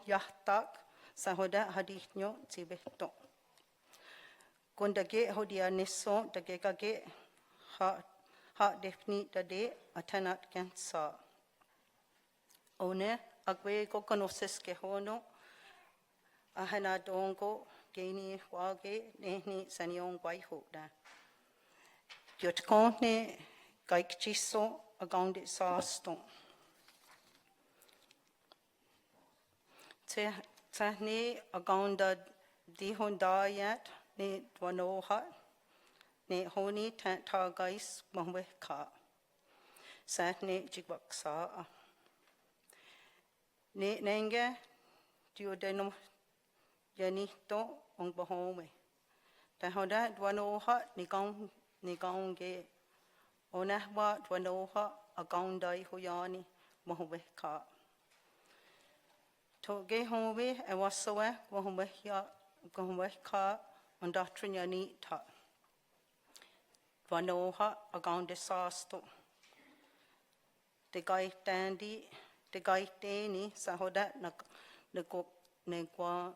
yahtak sa hoda hadi nyo zibeto kundage hodi aniso dage kage ha defni dade atanat kansa one agwe ko konoses ke hono ahana dongo geni wage nehni saniong bai hoda Gyotkonne gaik jiso agound sasto Tahni agounda di hondayat ne dwanoha ne honi tagais Mohawk ka Satne jigwaksa ne nenge diodeno Yanito Ogwehoweh tahoda dwanoha ni gaunge onahwa dwanoha agaundai hoyani Mohawk ka toge howe ewasoe Mohawk ka ondatrinyani ta dwanoha agaunde sasto de gaiteni sahoda negwa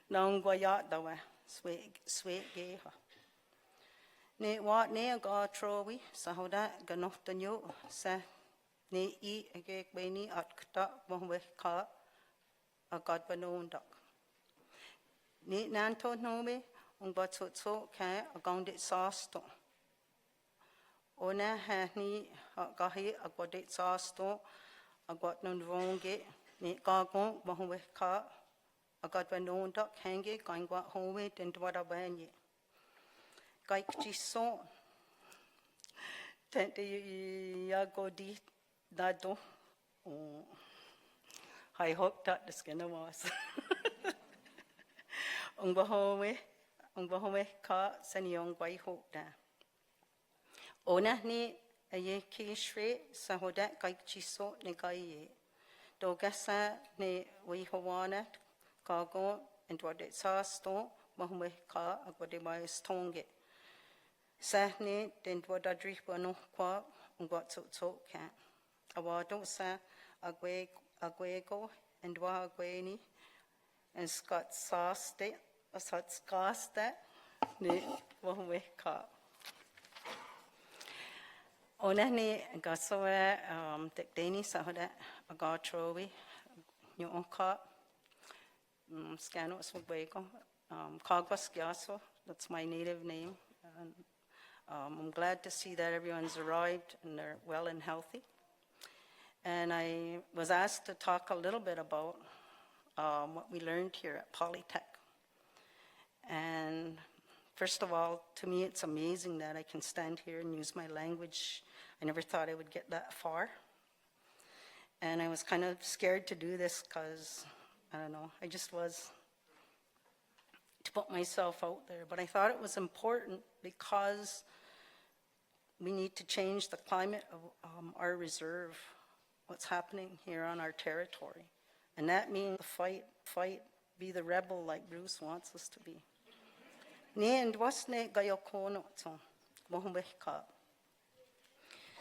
Nangwaya dawa swe geha ne wa ne aga trowi sahoda ganoftanyo sa ne I age beni atkta Mohawk ka agad banondak ne nanto nome batso ka agound sasto ona hani gahi agwade sasto agwat non ronge ne gagon Mohawk ka agad banondak hange gaingwa howe dendwada banye gaik jiso tente yagodi dado I hope that is gonna was Ogwehoweh ka saniong bai hokda ona ni aye kishre sahoda gaik jiso ne gaye dogasa ne wihawana kago and what it sasto Mohawk ka agwade mai stonge sahne den wada dripano kwa ngwat so ka awado sa agwego and wa agweni and scott saste asat skaste ne Mohawk ka ona ne gasoe tekdeni sahoda agatrowi nyonka Scano Swagwego, Kagwas Gyaso, that's my native name. And, I'm glad to see that everyone's arrived and they're well and healthy. And I was asked to talk a little bit about what we learned here at Polytech. And first of all, to me it's amazing that I can stand here and use my language. I never thought I would get that far. And I was kind of scared to do this because I don't know, I just was to put myself out there, but I thought it was important because we need to change the climate of our reserve, what's happening here on our territory. And that means fight, be the rebel like Bruce wants us to be.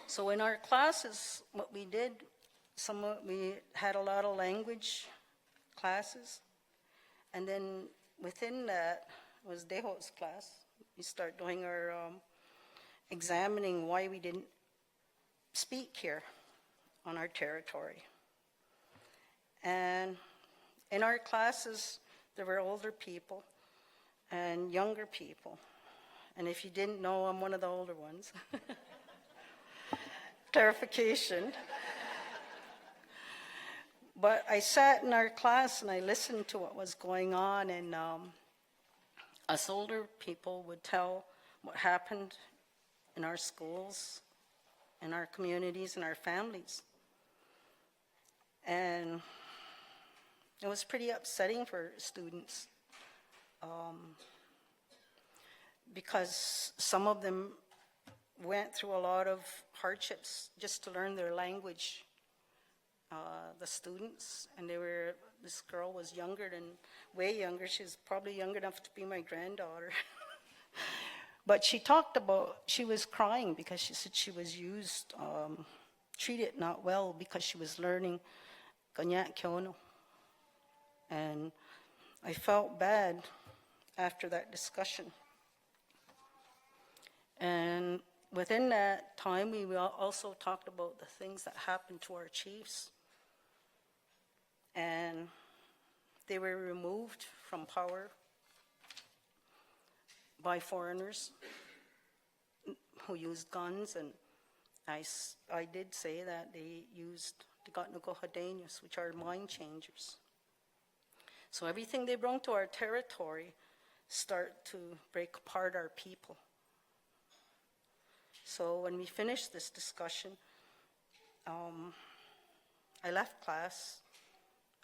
So in our classes, what we did, we had a lot of language classes, and then within that was Deho's class. We start doing our examining why we didn't speak here on our territory. And in our classes, there were older people and younger people. And if you didn't know, I'm one of the older ones. Clarification. But I sat in our class and I listened to what was going on, and us older people would tell what happened in our schools, in our communities, in our families. And it was pretty upsetting for students because some of them went through a lot of hardships just to learn their language. The students, and this girl was way younger, she's probably young enough to be my granddaughter. But she talked about, she was crying because she said she was treated not well because she was learning Ganyak Kyono. And I felt bad after that discussion. And within that time, we also talked about the things that happened to our chiefs. And they were removed from power by foreigners who used guns, and I did say that they used the Gatnuko which are mind changers. So everything they brought to our territory start to break apart our people. So when we finished this discussion, I left class,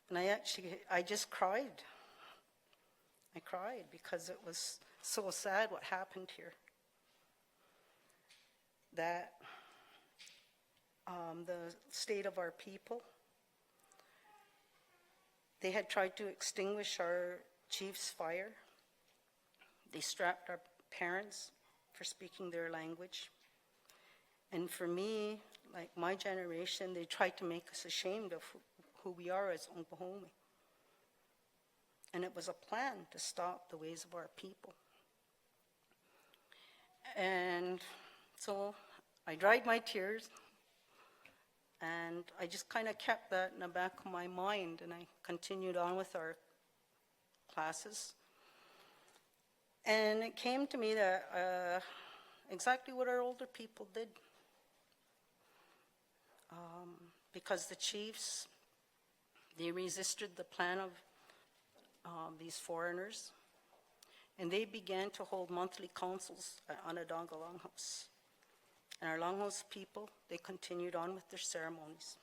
and I just cried. I cried because it was so sad what happened here. That the state of our people, they had tried to extinguish our chief's fire. They strapped our parents for speaking their language. And for me, like my generation, they tried to make us ashamed of who we are as Ogwehoweh. And it was a plan to stop the ways of our people. And so I dried my tears, and I just kind of kept that in the back of my mind, and I continued on with our classes. And it came to me that exactly what our older people did. Because the chiefs, they resisted the plan of these foreigners, and they began to hold monthly councils at Onondaga Longhouse. And our Longhouse people, they continued on with their ceremonies.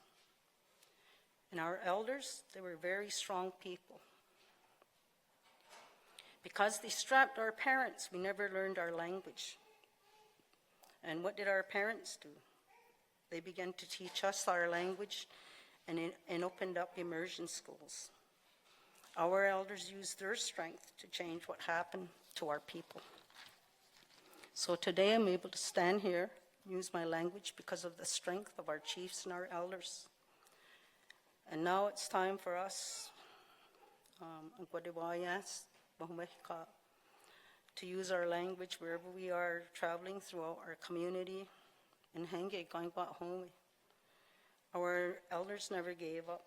And our elders, they were very strong people. Because they strapped our parents, we never learned our language. And what did our parents do? They began to teach us our language and opened up immersion schools. Our elders used their strength to change what happened to our people. So today I'm able to stand here, use my language because of the strength of our chiefs and our elders. And now it's time for us, to use our language wherever we are traveling throughout our community. And our elders never gave up,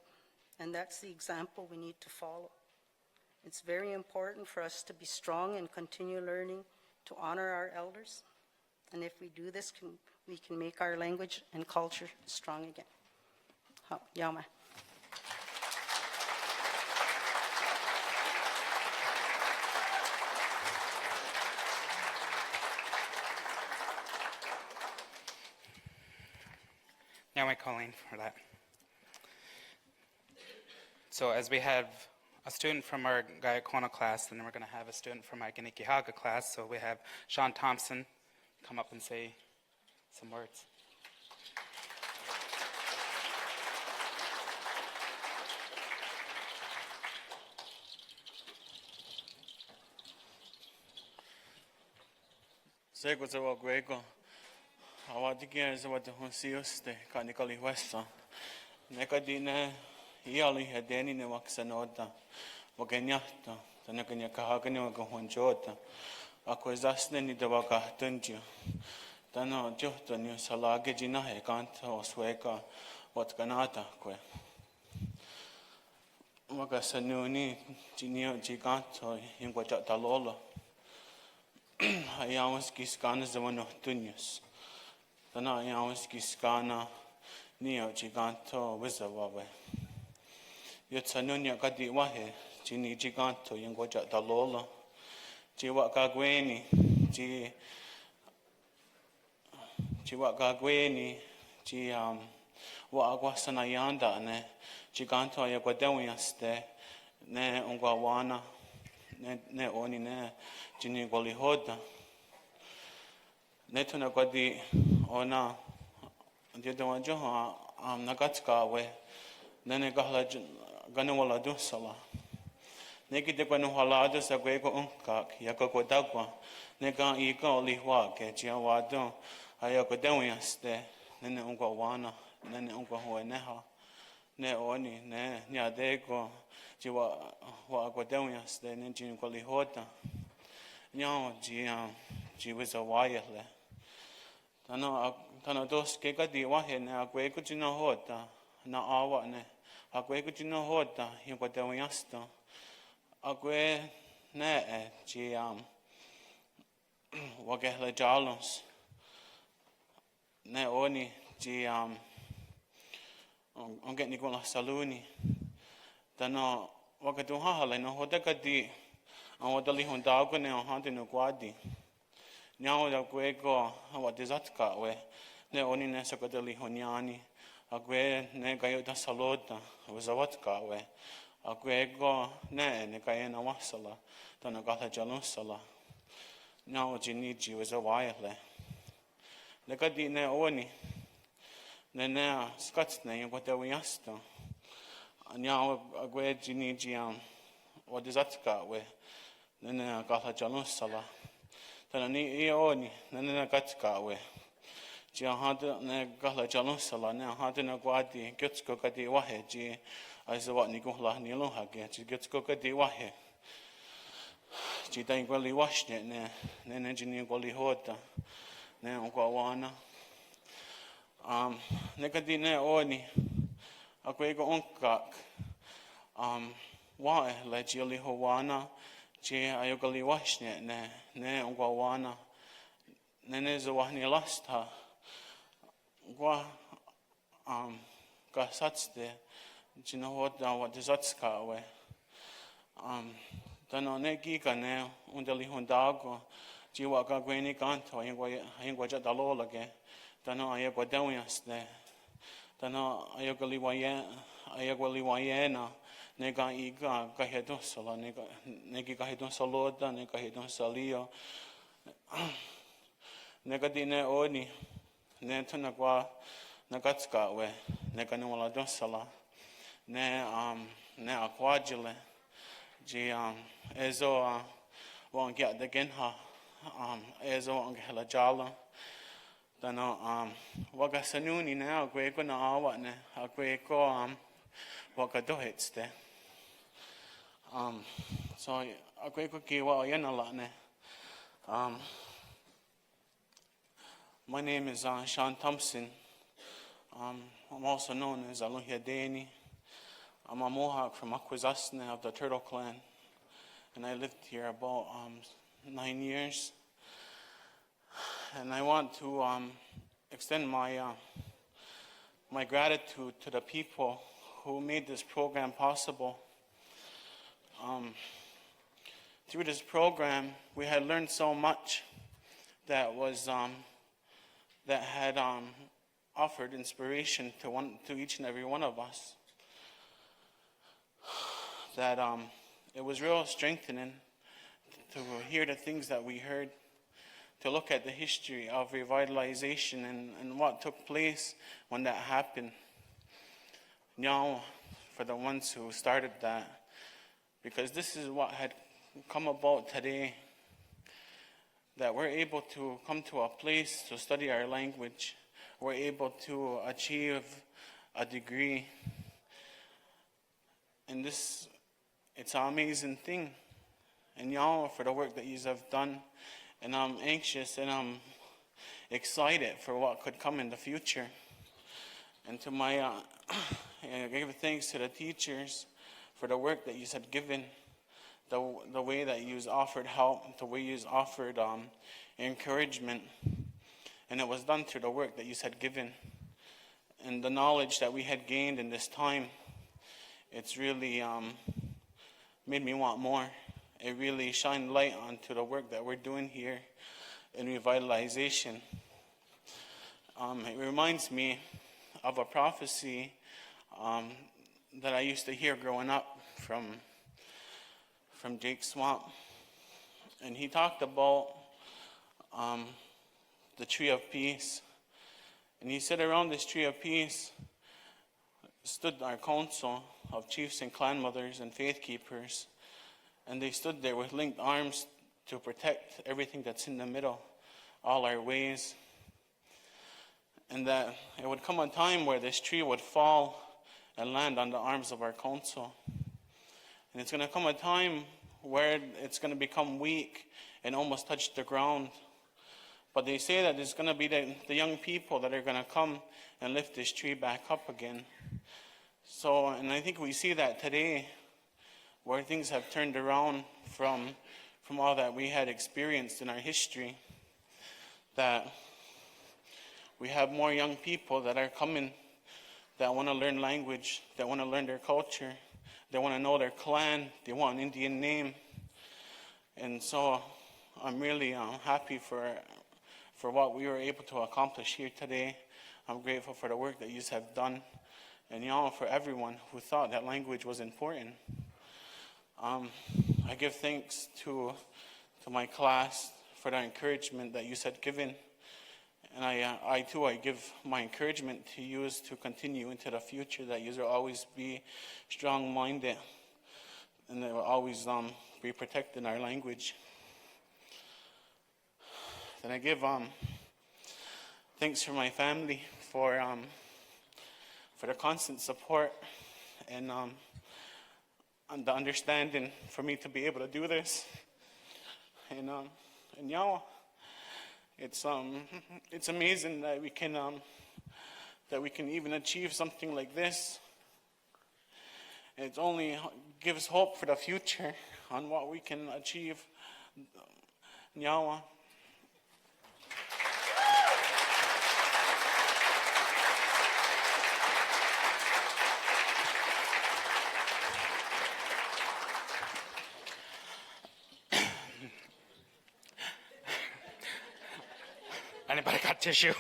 and that's the example we need to follow. It's very important for us to be strong and continue learning to honor our elders. And if we do this, we can make our language and culture strong again. Yama. Now, Colleen, for that. So as we have a student from our Guyakona class, and then we're going to have a student from my Ogwehoweh class. So we have Sean Thompson come up and say some words. Sego za Ogwehoweh, awadikia za watu hunsiuste kanikali westa. Nekadine iali hedeni ne waksanota, wakenyahta, tanakanya kahagani wakahunjota. Ako zasne ni dawaka tunjio. Tano johto ni salage jina he kanta osweka watkanata kwe. Wakasanuni jinio jiganto ingwa jatalolo. Ayawas kiskana zawano tunyos. Tana ayawas kiskana nio giganto wizawawe. Yotsanunya kadi wahe jini giganto yungoja dalolo. Ji wakagweni ji wakagweni ji wa agwasana yanda ne giganto ayagwadewiaste ne ungwawana ne oni ne jini golihoda. Ne tuna kadi ona Diedawa joha nagatskawe nene gahla ganawala dusala neki de kwanu halado sa gwego unkak yakako dagwa nega ika olihwa ke jiawado ayako dawiaste nene ungwa wana nene ungwa hoeneha ne oni ne nyadego jiwa wa agodawiaste ne jin kolihota nyao ji wizawayale Tano dos ke kadi wahe ne agwe kujina hota na awa ne agwe kujina hota hinko dawiasta agwe ne ji wagehla jalons ne oni ji onget nikola saluni tano wakatu hahala no hota kadi wadali hondago ne hante no kwadi Nyao da gwego wa dezatka we ne oni ne sakadali honyani agwe ne gayo da salota wazawatka we agwego ne gayo na wasala tana gata jalusala nyao jiniji wazawayale le kadi ne oni ne skatsne yogota wiasta nyao agwe jiniji wa dezatka we ne gata jalusala Tana ni ioni nana katkawe. Ji hada ne gahla jalusala ne hada na gwadi gutsko kadi wahe ji aizawa ni gohla ni lo hage ji gutsko kadi wahe. Ji dai gwali washne ne jini gwali hota ne ongwana. Ne kadi ne oni akwego onkak wa la jili howana Ji ayogali washne ne ongwawana ne zawahni lasta gwa gasatste jinohoda wa desatska we tano ne giga ne undali hondago ji waka gweni kanto ayengwa jadalola ge tano ayegwa dawiasne tano ayogali wayena Nega iga kahedon sala negi kahedon saloda nega kahedon salio nega dine oni ne tuna kwa nagatska we nega nwala don sala ne akwajile ji ezo wangia de genha ezo wangia jala tano waga sanuni ne agwe ko na awa ne agwe ko waga dohetste so agwe ko kiwa yanala ne my name is Sean Thompson. I'm also known as Ogwehoweh. I'm a Mohawk from Ogwehoweh of the Turtle Clan, and I lived here about 9 years. And I want to extend my my gratitude to the people who made this program possible. Through this program, we had learned so much that was that had offered inspiration to each and every one of us. that it was real strengthening to hear the things that we heard, to look at the history of revitalization and what took place when that happened. Now, for the ones who started that, because this is what had come about today, that we're able to come to a place to study our language, we're able to achieve a degree. And this, it's an amazing thing. And y'all, for the work that you have done, and I'm anxious and I'm excited for what could come in the future. And to my, I give thanks to the teachers for the work that you had given, the way that you offered help, the way you offered encouragement. And it was done through the work that you had given. And the knowledge that we had gained in this time, it's really made me want more. It really shined light onto the work that we're doing here in revitalization. It reminds me of a prophecy that I used to hear growing up from Jake Swamp. And he talked about the tree of peace. And he said around this tree of peace stood our council of chiefs and clan mothers and faith keepers. And they stood there with linked arms to protect everything that's in the middle, all our ways. And that it would come a time where this tree would fall and land on the arms of our council. And it's going to come a time where it's going to become weak and almost touch the ground. But they say that it's going to be the young people that are going to come and lift this tree back up again. So, and I think we see that today, where things have turned around from all that we had experienced in our history, that we have more young people that are coming that want to learn language, that want to learn their culture, they want to know their clan, they want an Indian name. And so I'm really happy for what we were able to accomplish here today. I'm grateful for the work that you have done, and y'all, for everyone who thought that language was important. I give thanks to my class for the encouragement that you had given. And I give my encouragement to you to continue into the future, that you will always be strong-minded and that will always be protecting our language. Then I give thanks for my family for the constant support and the understanding for me to be able to do this. And y'all, it's amazing that we can even achieve something like this. It only gives hope for the future on what we can achieve. Y'all. Anybody got tissue?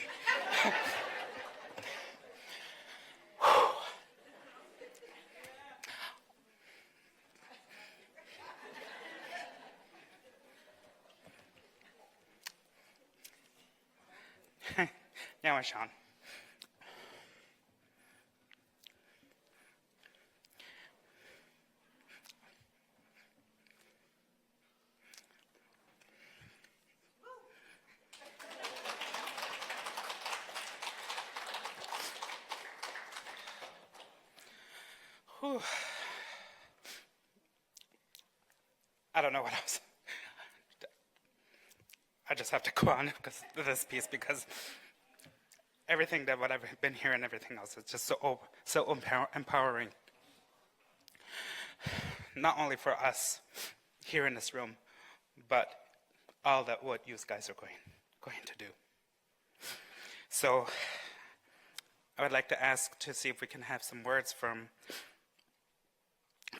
Now, Sean. Whew. I don't know what else. I just have to go on because this piece, because everything that what I've been hearing, everything else, is just so empowering. Not only for us here in this room, but all that what you guys are going to do. So I would like to ask to see if we can have some words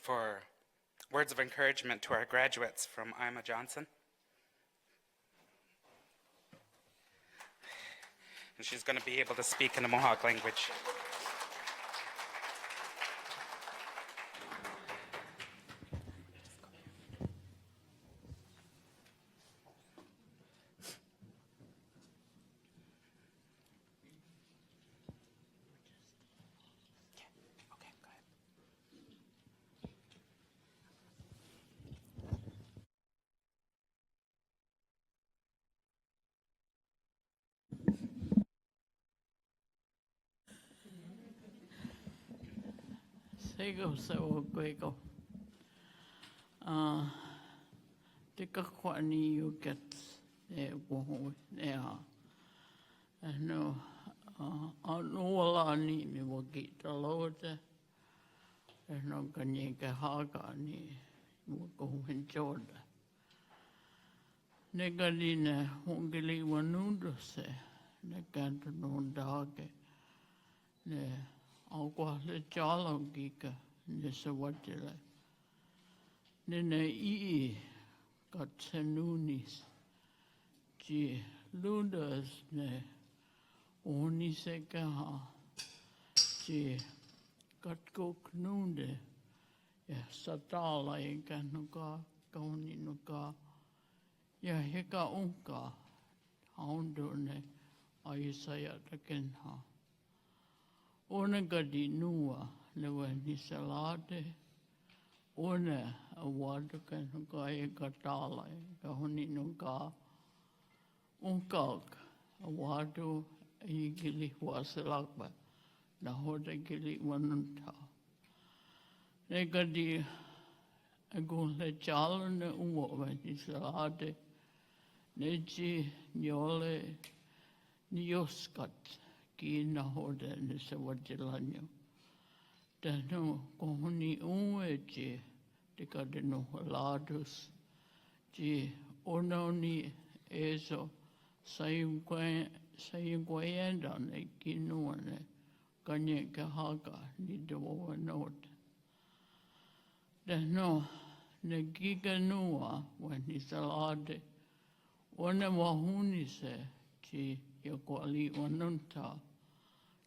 for words of encouragement to our graduates from Ima Johnson. And she's going to be able to speak in the Mohawk language. Tego se o gwego. Te kakwani you get e woho e ha. No, no wala ni mi wo ki ta lote. No kanye ke haga ni wo ko henjoda. Ne galine hongeli wanundo se ne kanto no dage. Ne agua le jalo gika ne se watile. Ne ii got senunis. Ji ludas ne oni se kaha. Ji got go knunde. Ja satala e kanuka kauni nuka. Ja heka unka. Haundo ne aisaya takenha. Ona gadi nua le wani salate. Ona awadu kanuka e katala e kahuni nuka. Unkak awadu e gili wasalakba. Na hoda gili wanunta. Ne gadi agun le jalo ne umo wani salate. Ne ji nyole nioskat ki na hoda ne se wadilanyo. Tano kohoni uwe ji te kade no haladus. Ji ononi ezo sayungwayenda ne kinua ne kanye kahaga ni dewa note. Tano ne giga nua wani salade. Ona wahuni se ji yakwali wanunta.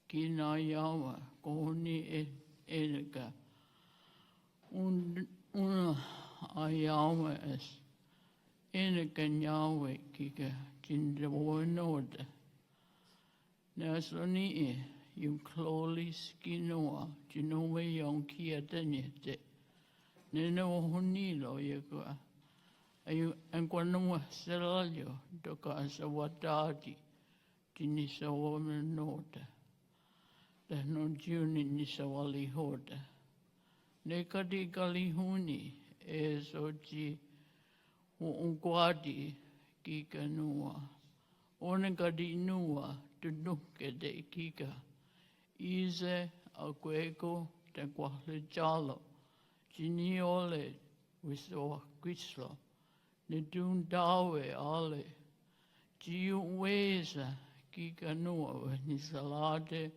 Kina yawa kohoni elega. Una ayawa es. Enega nyawe kika jindewa note. Nasoni yung kloli skinoa jinowe yung kia tenyete. Nena wahunilo yagwa. Ayu angwanwa selalyo doka asa wadadi. Jinisa wamenota. Dahno juni nisa wali hoda. Nekadi galihuni ezoji uungwadi kika nua. Onegadi nua tunuke de kika. Ize agwego te kwahle jalo. Jiniole wiso kwislo. Nedun dawe ale. Jiu weza kika nua wani salade.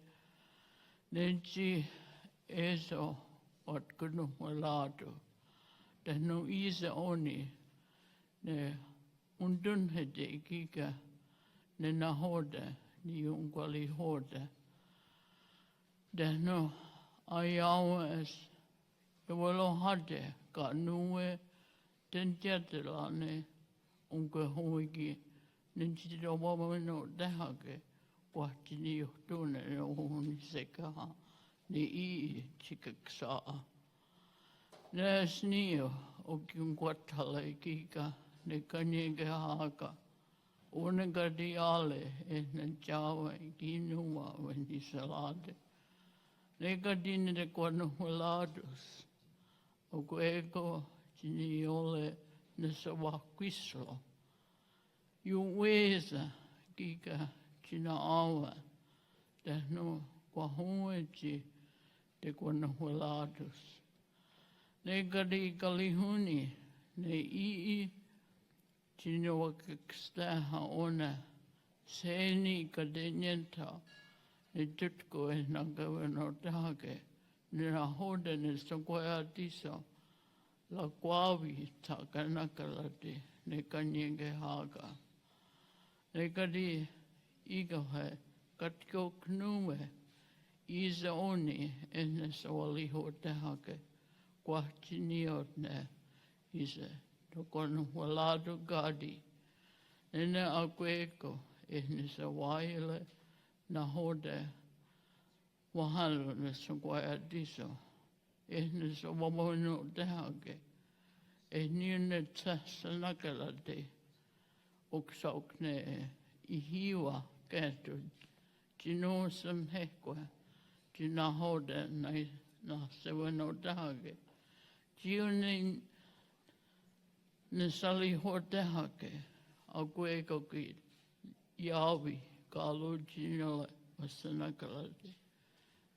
Neji ezo wat kunu malado. Tano isa oni ne undun hede kika ne nahoda ni ungwali hoda. Tano ayawa es ewalo hade ka nuwe tenjatela ne Ogwehoweh ninjiro wamano dahage. Watini yutune ne ohuni sekaha ne ii chikaksaa. Ne snio o kiungwatala kika ne kanyege haka. Ona gadi ale e ne jawa kinua wani salade. Ne gadi ne kwanu hulados. O gwego jini ole ne sawakwislo. Yuweza kika China awa, tehno kwahuechi te kwana huelados. Ne gadi kalihuni, ne ii china wakakstaha ona, seni kadenyenta, ne tutko e nagawa no tage, ne nahoda ne sakwaya tiso, la kwawi takanakalate, ne kanyenge haga. Ne gadi Igahe katko knume isa oni enne sawali hotehake kwachiniotne isa tokon walado gadi enne akweko enne sawaile na hode wahalo ne sakwaya diso enne sawamono tehake enne tsasanakala oksaukne ihiwa Kato, Jino some hekwa, Jina hoda, na se wano tahake. Tiu ne sali ho te hake, a koe ko ki iawi, ka lo jinole, a sanakalate.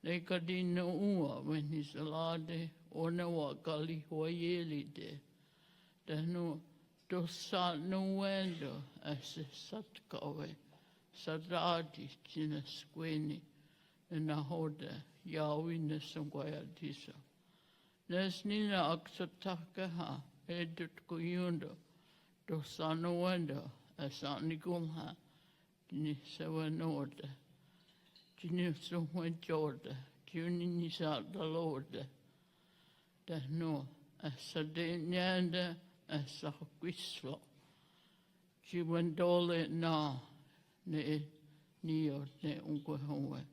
Nei ka dina ua, when he salade, ona wa kali hoa ieli te. Tēnu, to sa no wendo, a se satkawe, satati tina skweni, e na hoda, iawi ne sangwaya tisa. Nes nina aksataka ha, e tutko yundo, to sa no wendo, a sa nikumha, tini sewa noda. Tini suhwe joda, tini nisa daloda. Tēnu, a sa de nyanda, a sa kwislo. Ki wendole na, ne nio ne Ogwehoweh.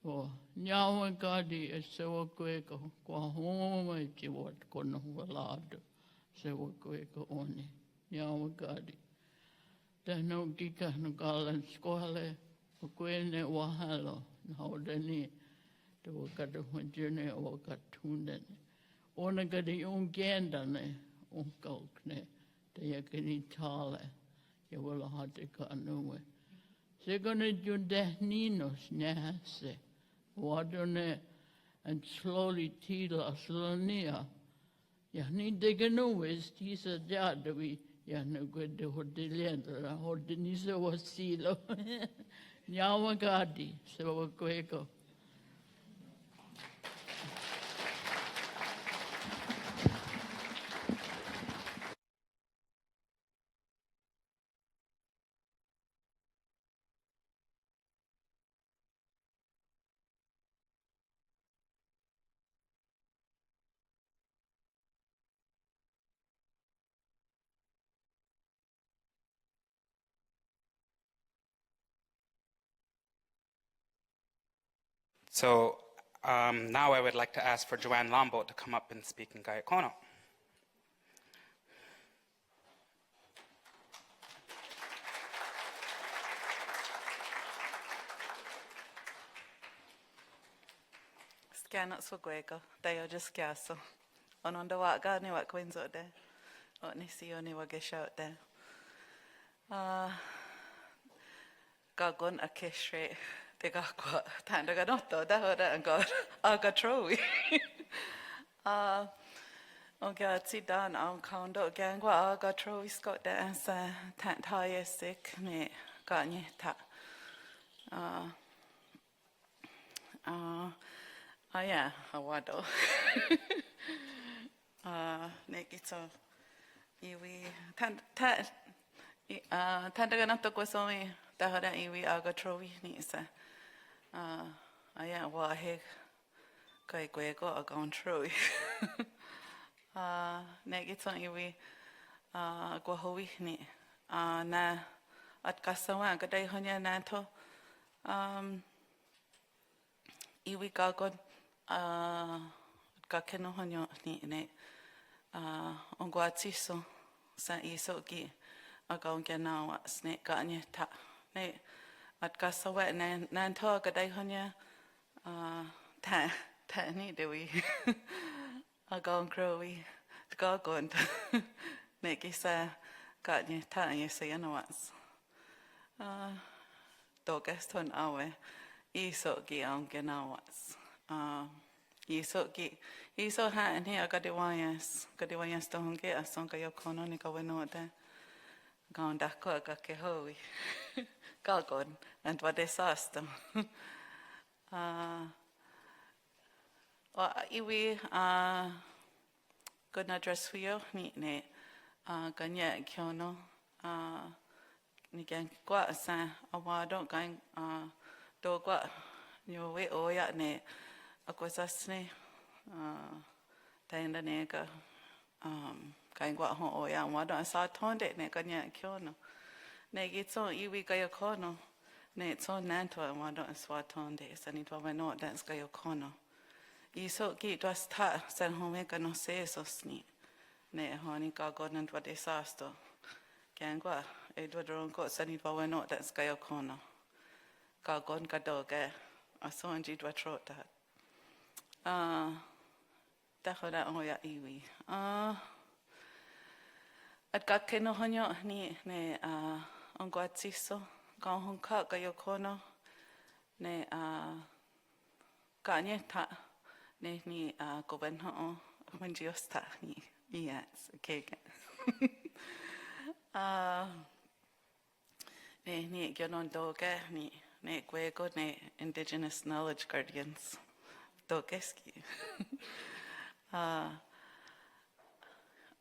O nyawa kadi e sewa koe ka kua homa I te wat kona walado. Sewa koe ka one. Nyawa kadi. Tēnau kika no galan skoale. O koe ne wahalo. Na haudani. Te wakata hujune o wakatundane. Ona kadi ungenda o kaukne. Te yakini tale. Ye wala hate ka anuwe. Se kone junde ninos nehase. Wadone and slowly tila slonia. Ja ni degenu is tisa jadawi. Ja no good de hodilienda. Hodinisa wasilo. Nyawa gadi. Se wakweko. So now I would like to ask for Joanne Lombo to come up and speak in Gayakono. Scanat suguego, dayo just gaso. Onondo waga ni wat kwinzo de. O ni si o ni wagesha de. Gagon a kishre. Te gakwa tanda ganotto da hora angor aga trowi. O gati dan am kondo gangwa aga trowi skot da ansa tant high sick me ganye ta. Yeah, awado. Nekito iwi tanda ganotto kosomi da hora iwi aga trowi ni sa. Yeah, wahe kai gwego a gone through. Negito iwi Ogwehoweh ni na at kasawa gaday honya nato iwi gagon kakeno honyo ni ne ongwatiso sa iso gi agaw genawa sne ganye ta ne at kasawa nan to gaday honya ta ni dewi agaw growi gagon ne kisa ganye ta yesa yanwas dogeston awe iso gi ang genawas iso ha ni agadiwayas to honge asonga yokono ni kaweno de gaunda ko Ogwehoweh gagon and what disaster iwi good address for you ni ne ganya kyono ni gan kwa sa awado gan do kwa nyo we oya ne akwasasne tainda ne ka gan kwa ho oya awado sa tonde ne ganya kyono ne gitso iwi ga yokono ne so nanto awado swa tonde sani to no dance ga yokono iso gi twas ta san home ka no se sosni ne honi ka gonan twa disaster kangwa edwadron ko sani to no dance ga yokono ka gon ka doge asonji twa trota Tahora oya iwi. At kakeno honyo ni ne ongwatiso kahonka kayokono ne kanye ta ne ni gobenho manjiosta ni yes kege. Ne ni gyonon doge ni ne gwego ne Indigenous Knowledge Guardians dogeski.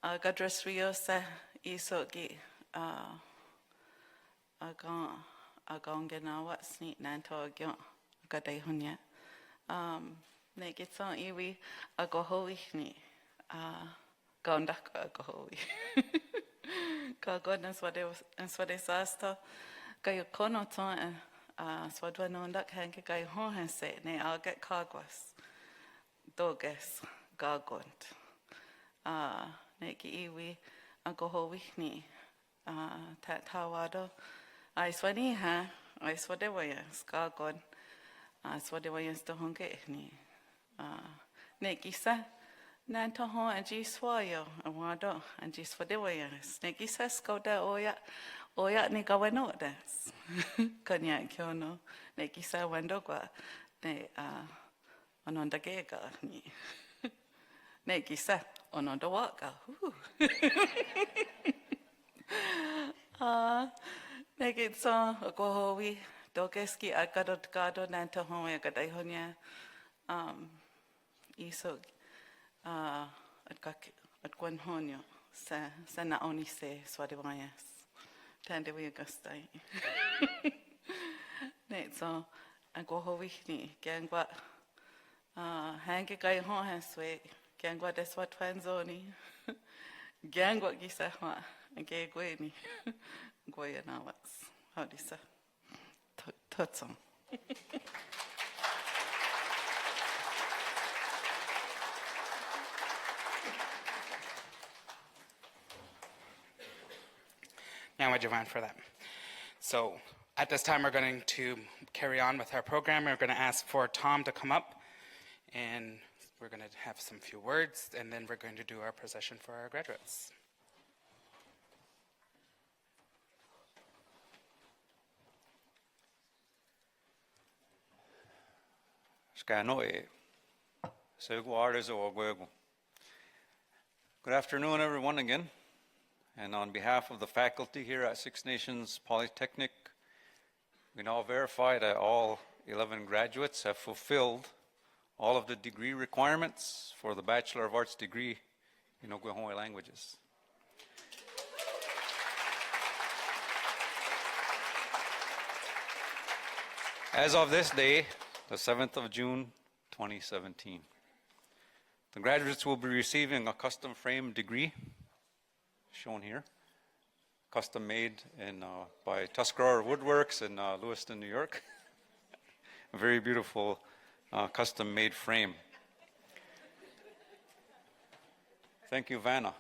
Gadras Riosa isogi agang genawa sneak nanto agyon gaday hunya. Ne gitson iwi Ogwehoweh ni gondak Ogwehoweh. Kagod swade sasta kayo kono ton swadwa nondak hanke kayo honse ne aget kagwas doges gagont. Ne ki iwi Ogwehoweh ni tawado ai swani ha ai swade waya skagon swade waya sto honke ni ne kisa nanto hon anji swayo awado anji swade waya ne kisa skoda oya ni gawano das kanya kyono ne kisa wandogwa ne ononda gega ni ne kisa ononda waka ne kitso Ogwehoweh dogeski gado nanto hon gaday honya isog at gwan honyo sa na oni se swade wayas tande we gustai ne so Ogwehoweh ni gangwa hange kai hon haswe gangwa deswat fanzoni gangwa gisa ha ge gweni goya nawas how disa totsam. Now, Joanne, for that. So at this time, we're going to carry on with our program. We're going to ask for Tom to come up, and we're going to have some few words, and then we're going to do our procession for our graduates. Good afternoon, everyone, again. And on behalf of the faculty here at Six Nations Polytechnic, we now verify that all 11 graduates have fulfilled all of the degree requirements for the Bachelor of Arts degree in Ogwehoweh Languages. As of this day, the 7th of June, 2017, the graduates will be receiving a custom-framed degree, shown here, custom-made by Tuscarora Woodworks in Lewiston, New York. A very beautiful custom-made frame. Thank you, Vanna.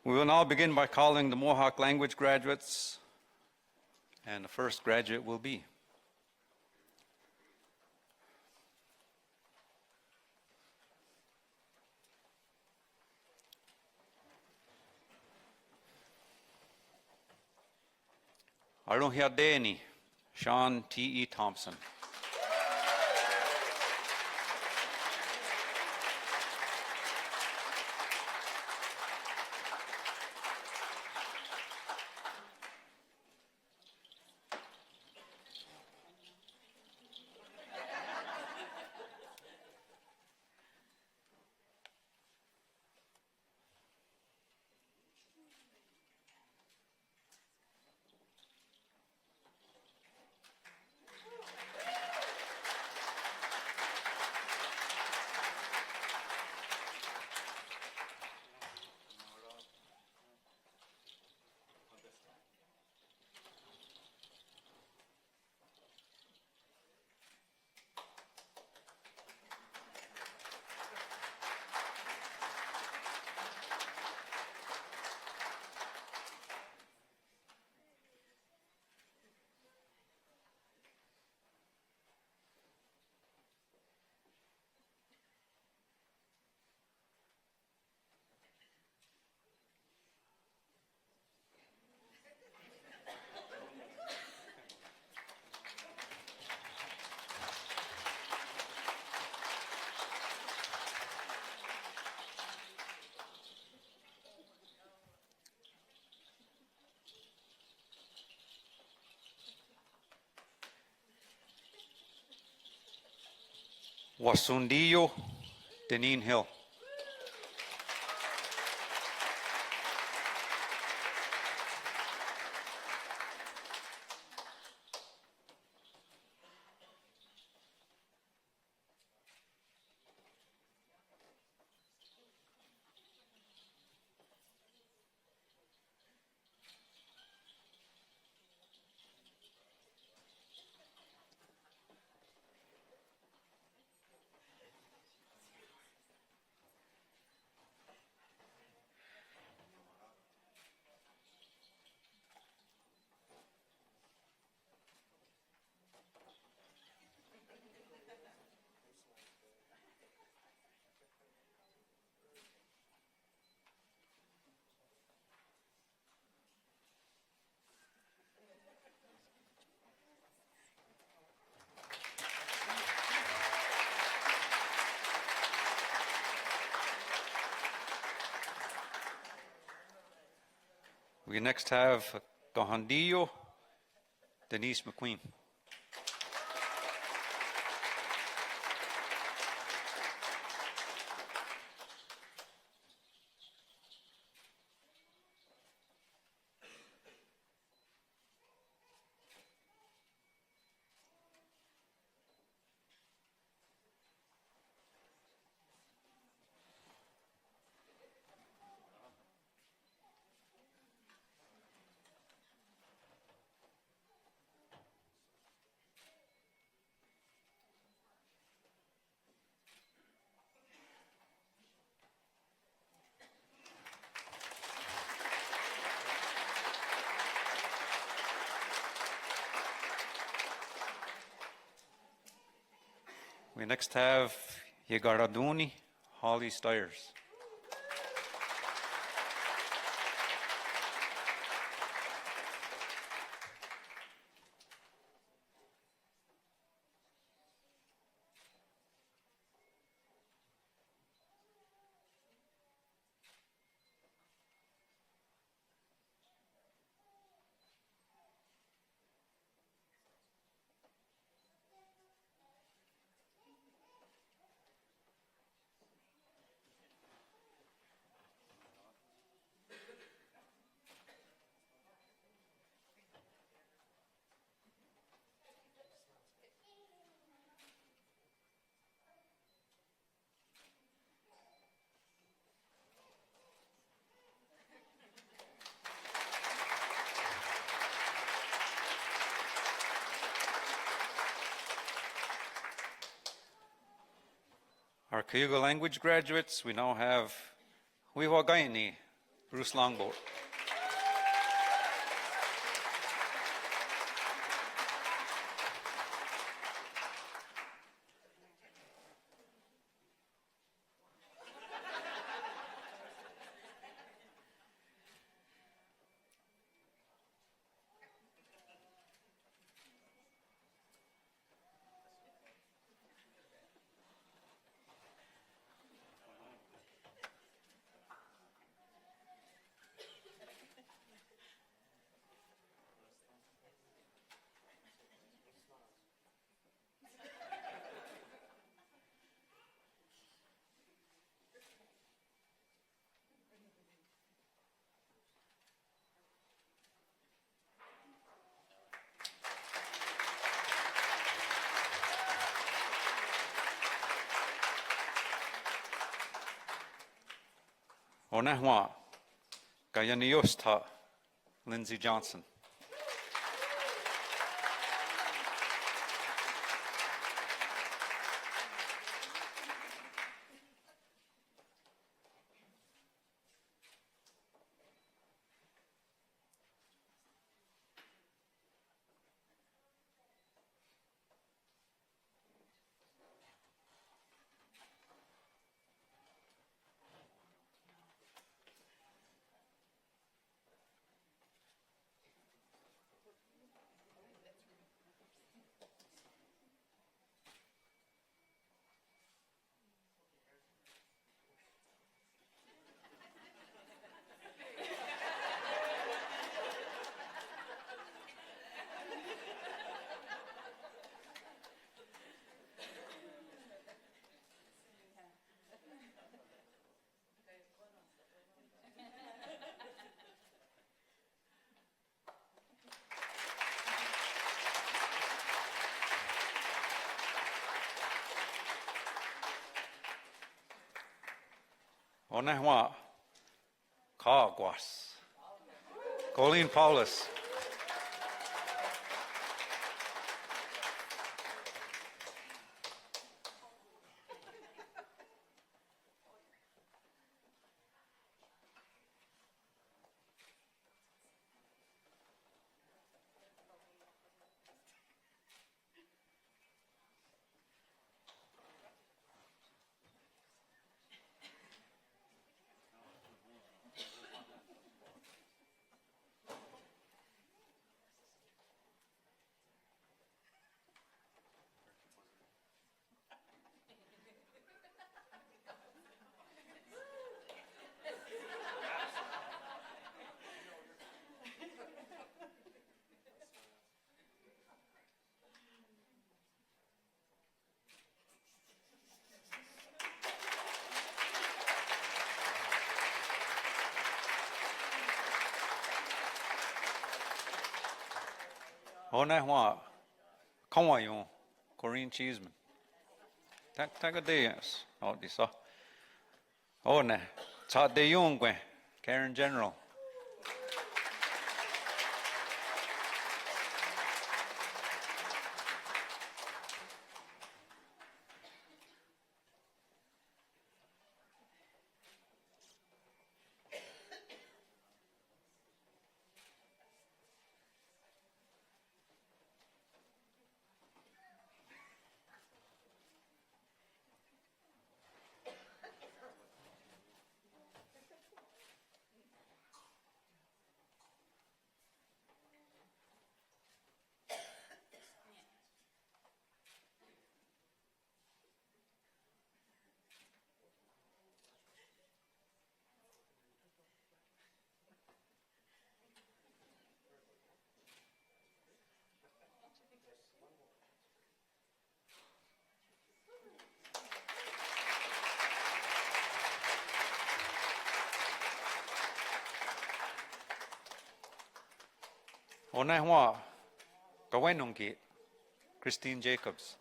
We will now begin by calling the Mohawk language graduates, and the first graduate will be Arohiadeni Sean T.E. Thompson. Wasundillo Deneen Hill. We next have Gahandillo Denise McQueen. We next have Yegaraduni Holly Stiers. Our Cayuga language graduates, we now have Ogwehoweh Bruce Longboat. Onehwa, Gayaniosta, Lindsay Johnson. Ogwehoweh Languages. Colleen Paulus. Ogwehoweh Cayuga, Corinne Cheeseman. Take a day, yes. Oh, this. Oh, ne. Chat de Yungwe, Karen General. Ogwehoweh Languages, Christine Jacobs.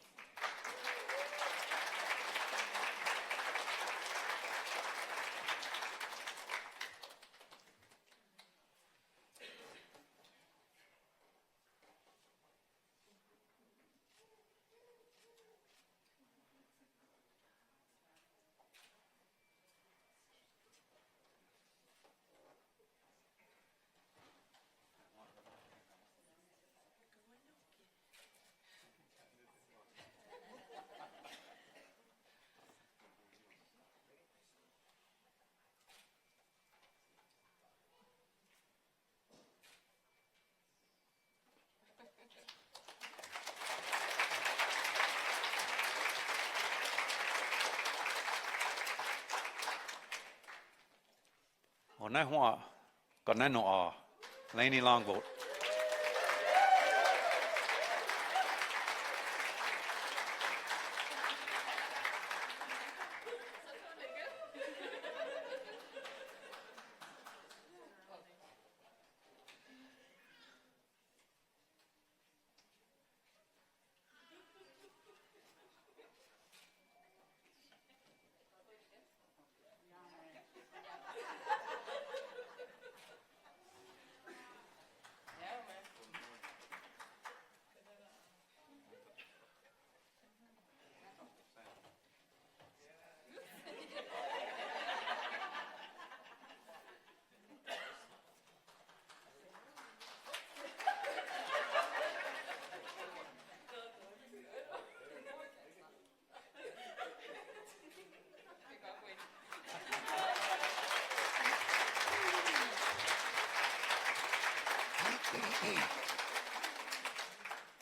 Ogwehoweh Languages, Laney Longboat.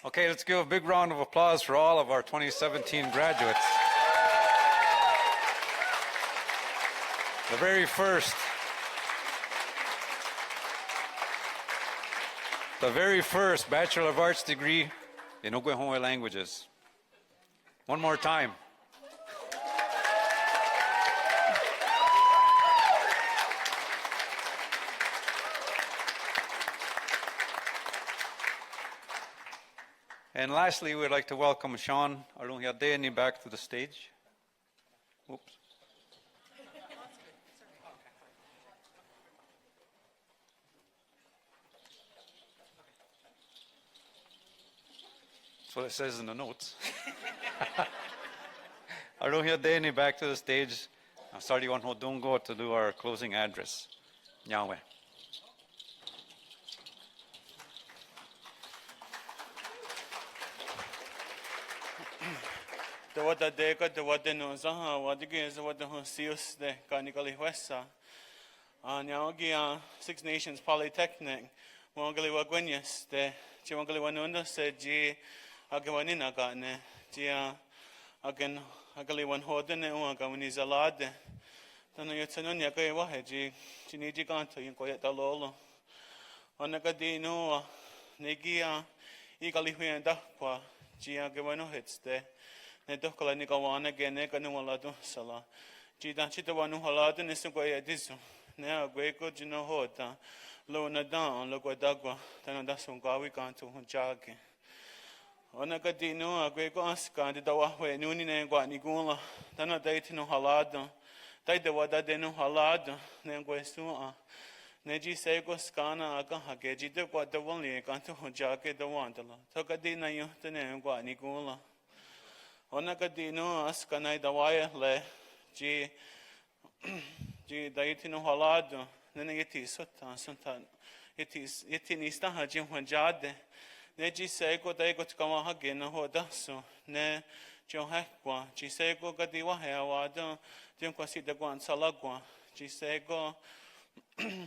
Okay, let's give a big round of applause for all of our 2017 graduates. The very first Bachelor of Arts degree in Ogwehoweh Languages. One more time. And lastly, we'd like to welcome Sean Arunhiadeni back to the stage. Oops. That's what it says in the notes. Aruhia Deni, back to the stage. Sari Wan Hodungo to do our closing address. Yahweh. The wata deka, the wata no zaha, wata is the wata sius de kanikali huesa. Nyaugi Six Nations Polytechnic, Mongali Wagwenius, the Chimongali Wanunda said G Agawanina Gatne, Gia again Agali Wan Hoden, Uagawani Zalade. Then you Tanunya Gawahaji, Chiniji Ganto, you go at the Lolo. Onakadino, Negia, Igali and Dakwa, Gia Gawano hits there. Nedokala Nikawana again, Neganualado Sala. Gidan Chitawanu Haladin is a way at this. Now, great good, you know, Hota, Lona down, Loguadagua, Tanadasun Gawi gone to Hunjagi. Onakadino, a great Oscar, the Dawahwe, Nunin and Guanigula, Tana dating Halado, died the Wada de no Halado, Nenguesua, Neji Sego Scana, Agahageji, the what the only gone to Hunjagi, the Wandala, Tokadina Yutan and Guanigula. Onakadino, Ascanai the wire le, G. Daitino halado, nenegeti sotan, sontan, etinista hajim hunjade, neji sego daigo tkamaha no hodaso, ne johekwa, gisego gadiwa hewado, dimquasi de guan salagua, gisego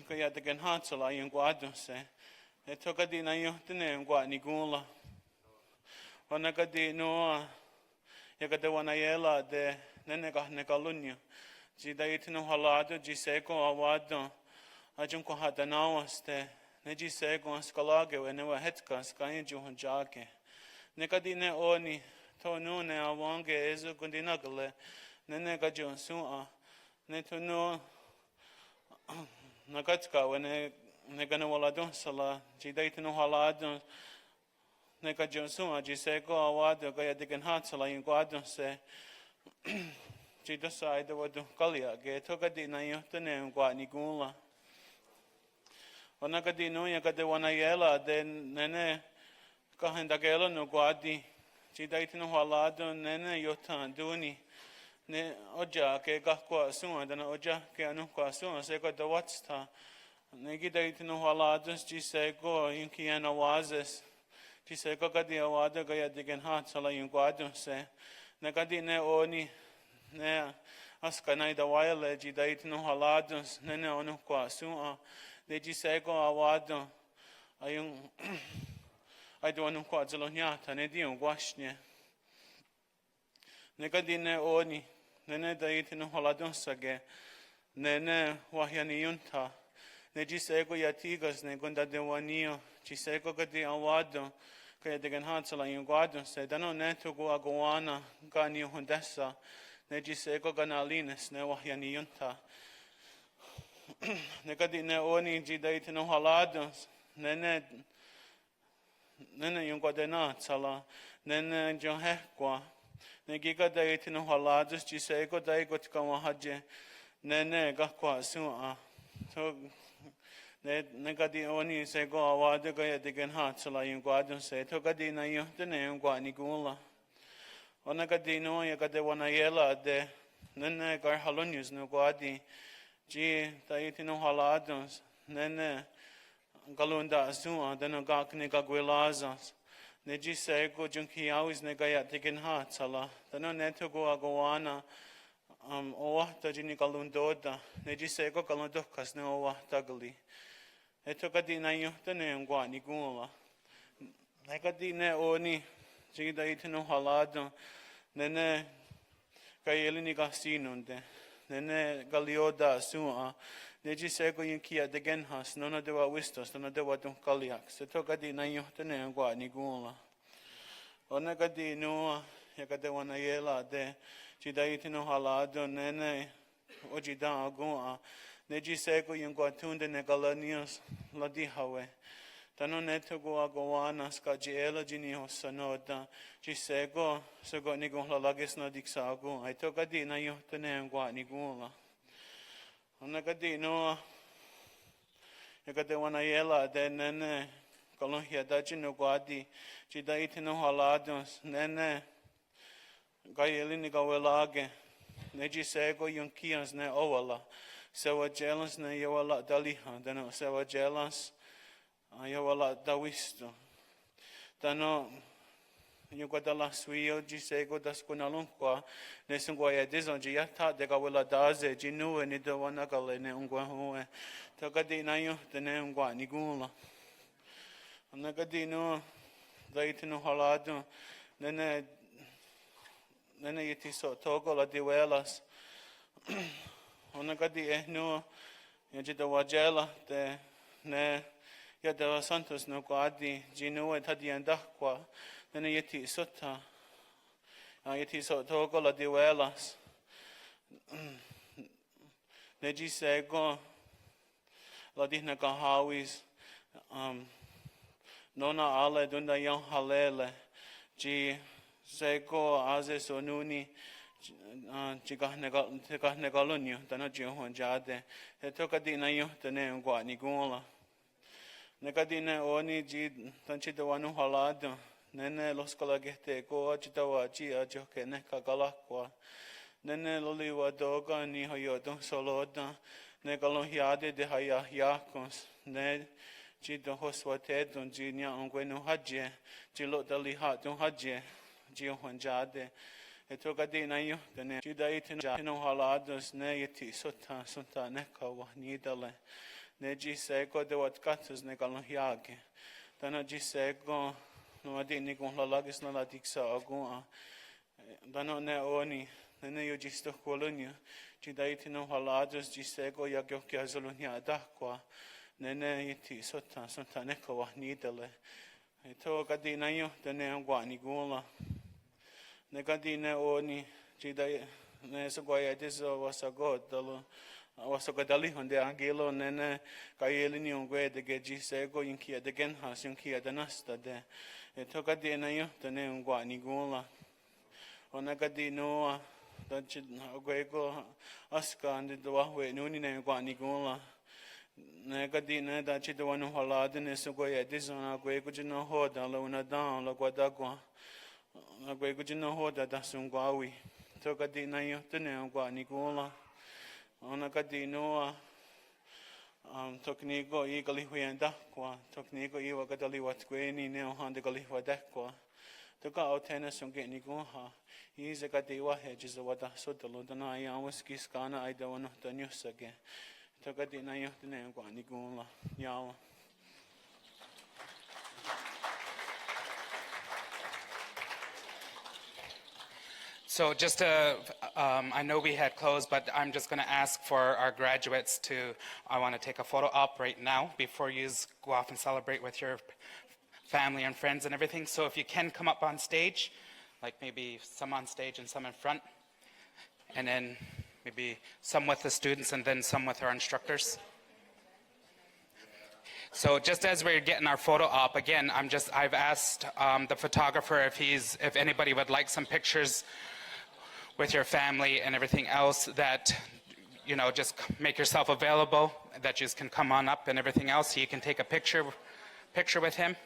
kaya de genhansala yunguado se, etokadina yutine guanigula. Onakadino, yagadewanayela de nenega negalunyo. Daitino halado, Gisego awado, Ajunko hadanawaste, Nejisego skalage, whenever hetka, Skyju hunjake. Nekadine oni, Tonune awange, Ezu gundinagale, Nenegajon sua, Netuno Nagatka, when Neganawaladon sala, Jidaitino halado, Negajon sua, Gisego awado, Gaya digan hatsala, in guadon se. Ci decide what to Kalia, get Togadina Yotane, Guanigula. Onagadino, Yagadewanayela, then Nene Kahandagela no Guadi, Ci Daitino Halado, Nene Yotan, Duni, Ne Oja, Gakwa Sua, then Oja, Kianuka Sua, Sego the Watsta, Negidaitino Halados, Gisego, Yunkiana Wazes, Gisego Gadia Wada, Gaya Digan Hat, Sala Yunguadon se, Negadine Oni. Ne askanai da wile ji dait no haladons nene onu kwa sua de ji sego awado ayun ai do onu kwa zelonyata ne di ungwashne ne kadine oni nene dait no haladons sage nene wahyani yunta ne ji sego yatigas ne gonda de wanio ji sego gadi awado kaya de gan hansala yungwadon se dano ne to go agoana gani hundessa Neji sego ganalines ne wahyani yunta. Nekadi ne oni jidait no halados. Nene yungwadena tsala. Nene johekwa. Negiga dait no halados. Jisego daigot kamahaje. Nene gakwa sua. So negadi oni sego awade gaya digen hatsala yungwadon se. Togadi na yuhtene yungwanigula. Onagadino yagadewanayela de nene gar halonius no guadi ji taitino haladons nene galunda azua deno gakne gagwelazas neji sego junki always negaya tigen hatsala deno neto go agoana o tajini galundoda neji sego galundokas no wa tagali eto gadina yuhtene ngwani gula negadine oni Jida itino halado, nene kayelini gasinunde, nene galioda sua, neji sego yinkia de genhas, nona dewa wistos, nona dewa dun kaliak, se togadi na yuhtene ngwa nigula. Onagadi nua, yagadewa na yela de, jida itino halado, nene ojida agua, neji sego yingwa tunde negalanios, ladihawe. Tano neto go agoana skajiela jini hosanoda jisego sego nigo lalagis na diksago ai to gadi na yo tene ngwa nigula ona gadi no yagade wana yela de nene kalohia da jino guadi, jida itino halados, nene, gaielini gawelage, neji sego yunkians ne owala, sewa jelans ne yawala daliha, dano sewa jelans, yawala dawisto. Dano, yung guadala suyo, ji sego das kunalungkwa, ne sungwaya dizon, ji yata de gawela daze, ji nuwe ni do wanagale ne Ogwehoweh. Tagadi na yun, dene ungwa ni gula. Nagadi no, daitino halado, nene yiti so togo la diwelas. Nagadi no, yajida wajela, de ne yada santos no guadi, jino tadi andakwa, nene yiti sota, yiti so togo la diwelas. Neji sego, la dihna kahawis, nona ale dunda yang halele, ji sego aze sonuni, ji kahne galunyo, dana ji honjade, he toka di na yo, dane ungwa ni gola. Neka di ne oni ji tanchi de wanu halado, nene los kalagete go ajitawa ji ajoke neka galakwa, nene loli wadoga ni hoyodon soloda, ne galonhiade de haya yakons, ne ji don hoswate don ji nya ongwenu hadje, ji lo dali ha don hadje, ji honjade. E toka di na yo, dene ji da itino halados ne yeti sota neka wa nidale. Ne ji sego de wat katus ne galonhiage. Dana ji sego no adi ni gon lalagis na la diksa agua. Dana ne oni, ne yo ji sto kolonia. Ji da itino halados ji sego ya gyoki azolunia adakwa. Nene iti sota neka wa nidale. E to gadi na yo dene angwa ni gula. Ne gadi ne oni ji da ne sogwaya diso wasagodalo. Wasagodali honde angelo nene kayelini ongwe de geji sego yinkia de genhas yinkia de nasta de. E to gadi na yo dene angwa ni gula. Ona gadi noa danchi ogwego aska ande doahwe nuni ne angwa ni gula. Ne gadi ne da ci de wanu halade ne so goye dizona gwego jino hoda la una dan la guadagua la gwego jino hoda da sungwawi to gadi na yo tene ngwa ni gola ona gadi no toknigo I gali huenda kwa toknigo I wa gadali wat gweni ne hande gali wada kwa to ka otena sunge ni goha I ze gadi wa hedges wada so de lodana ya waski skana I da wono da nyusage. So just I know we had closed, but I'm just going to ask for our graduates I want to take a photo op right now before you go off and celebrate with your family and friends and everything. So if you can come up on stage, like maybe some on stage and some in front, and then maybe some with the students and then some with our instructors. So just as we're getting our photo op, again, I've asked the photographer if anybody would like some pictures with your family and everything else, that, you know, just make yourself available, that you can come on up and everything else, so you can take a picture with him.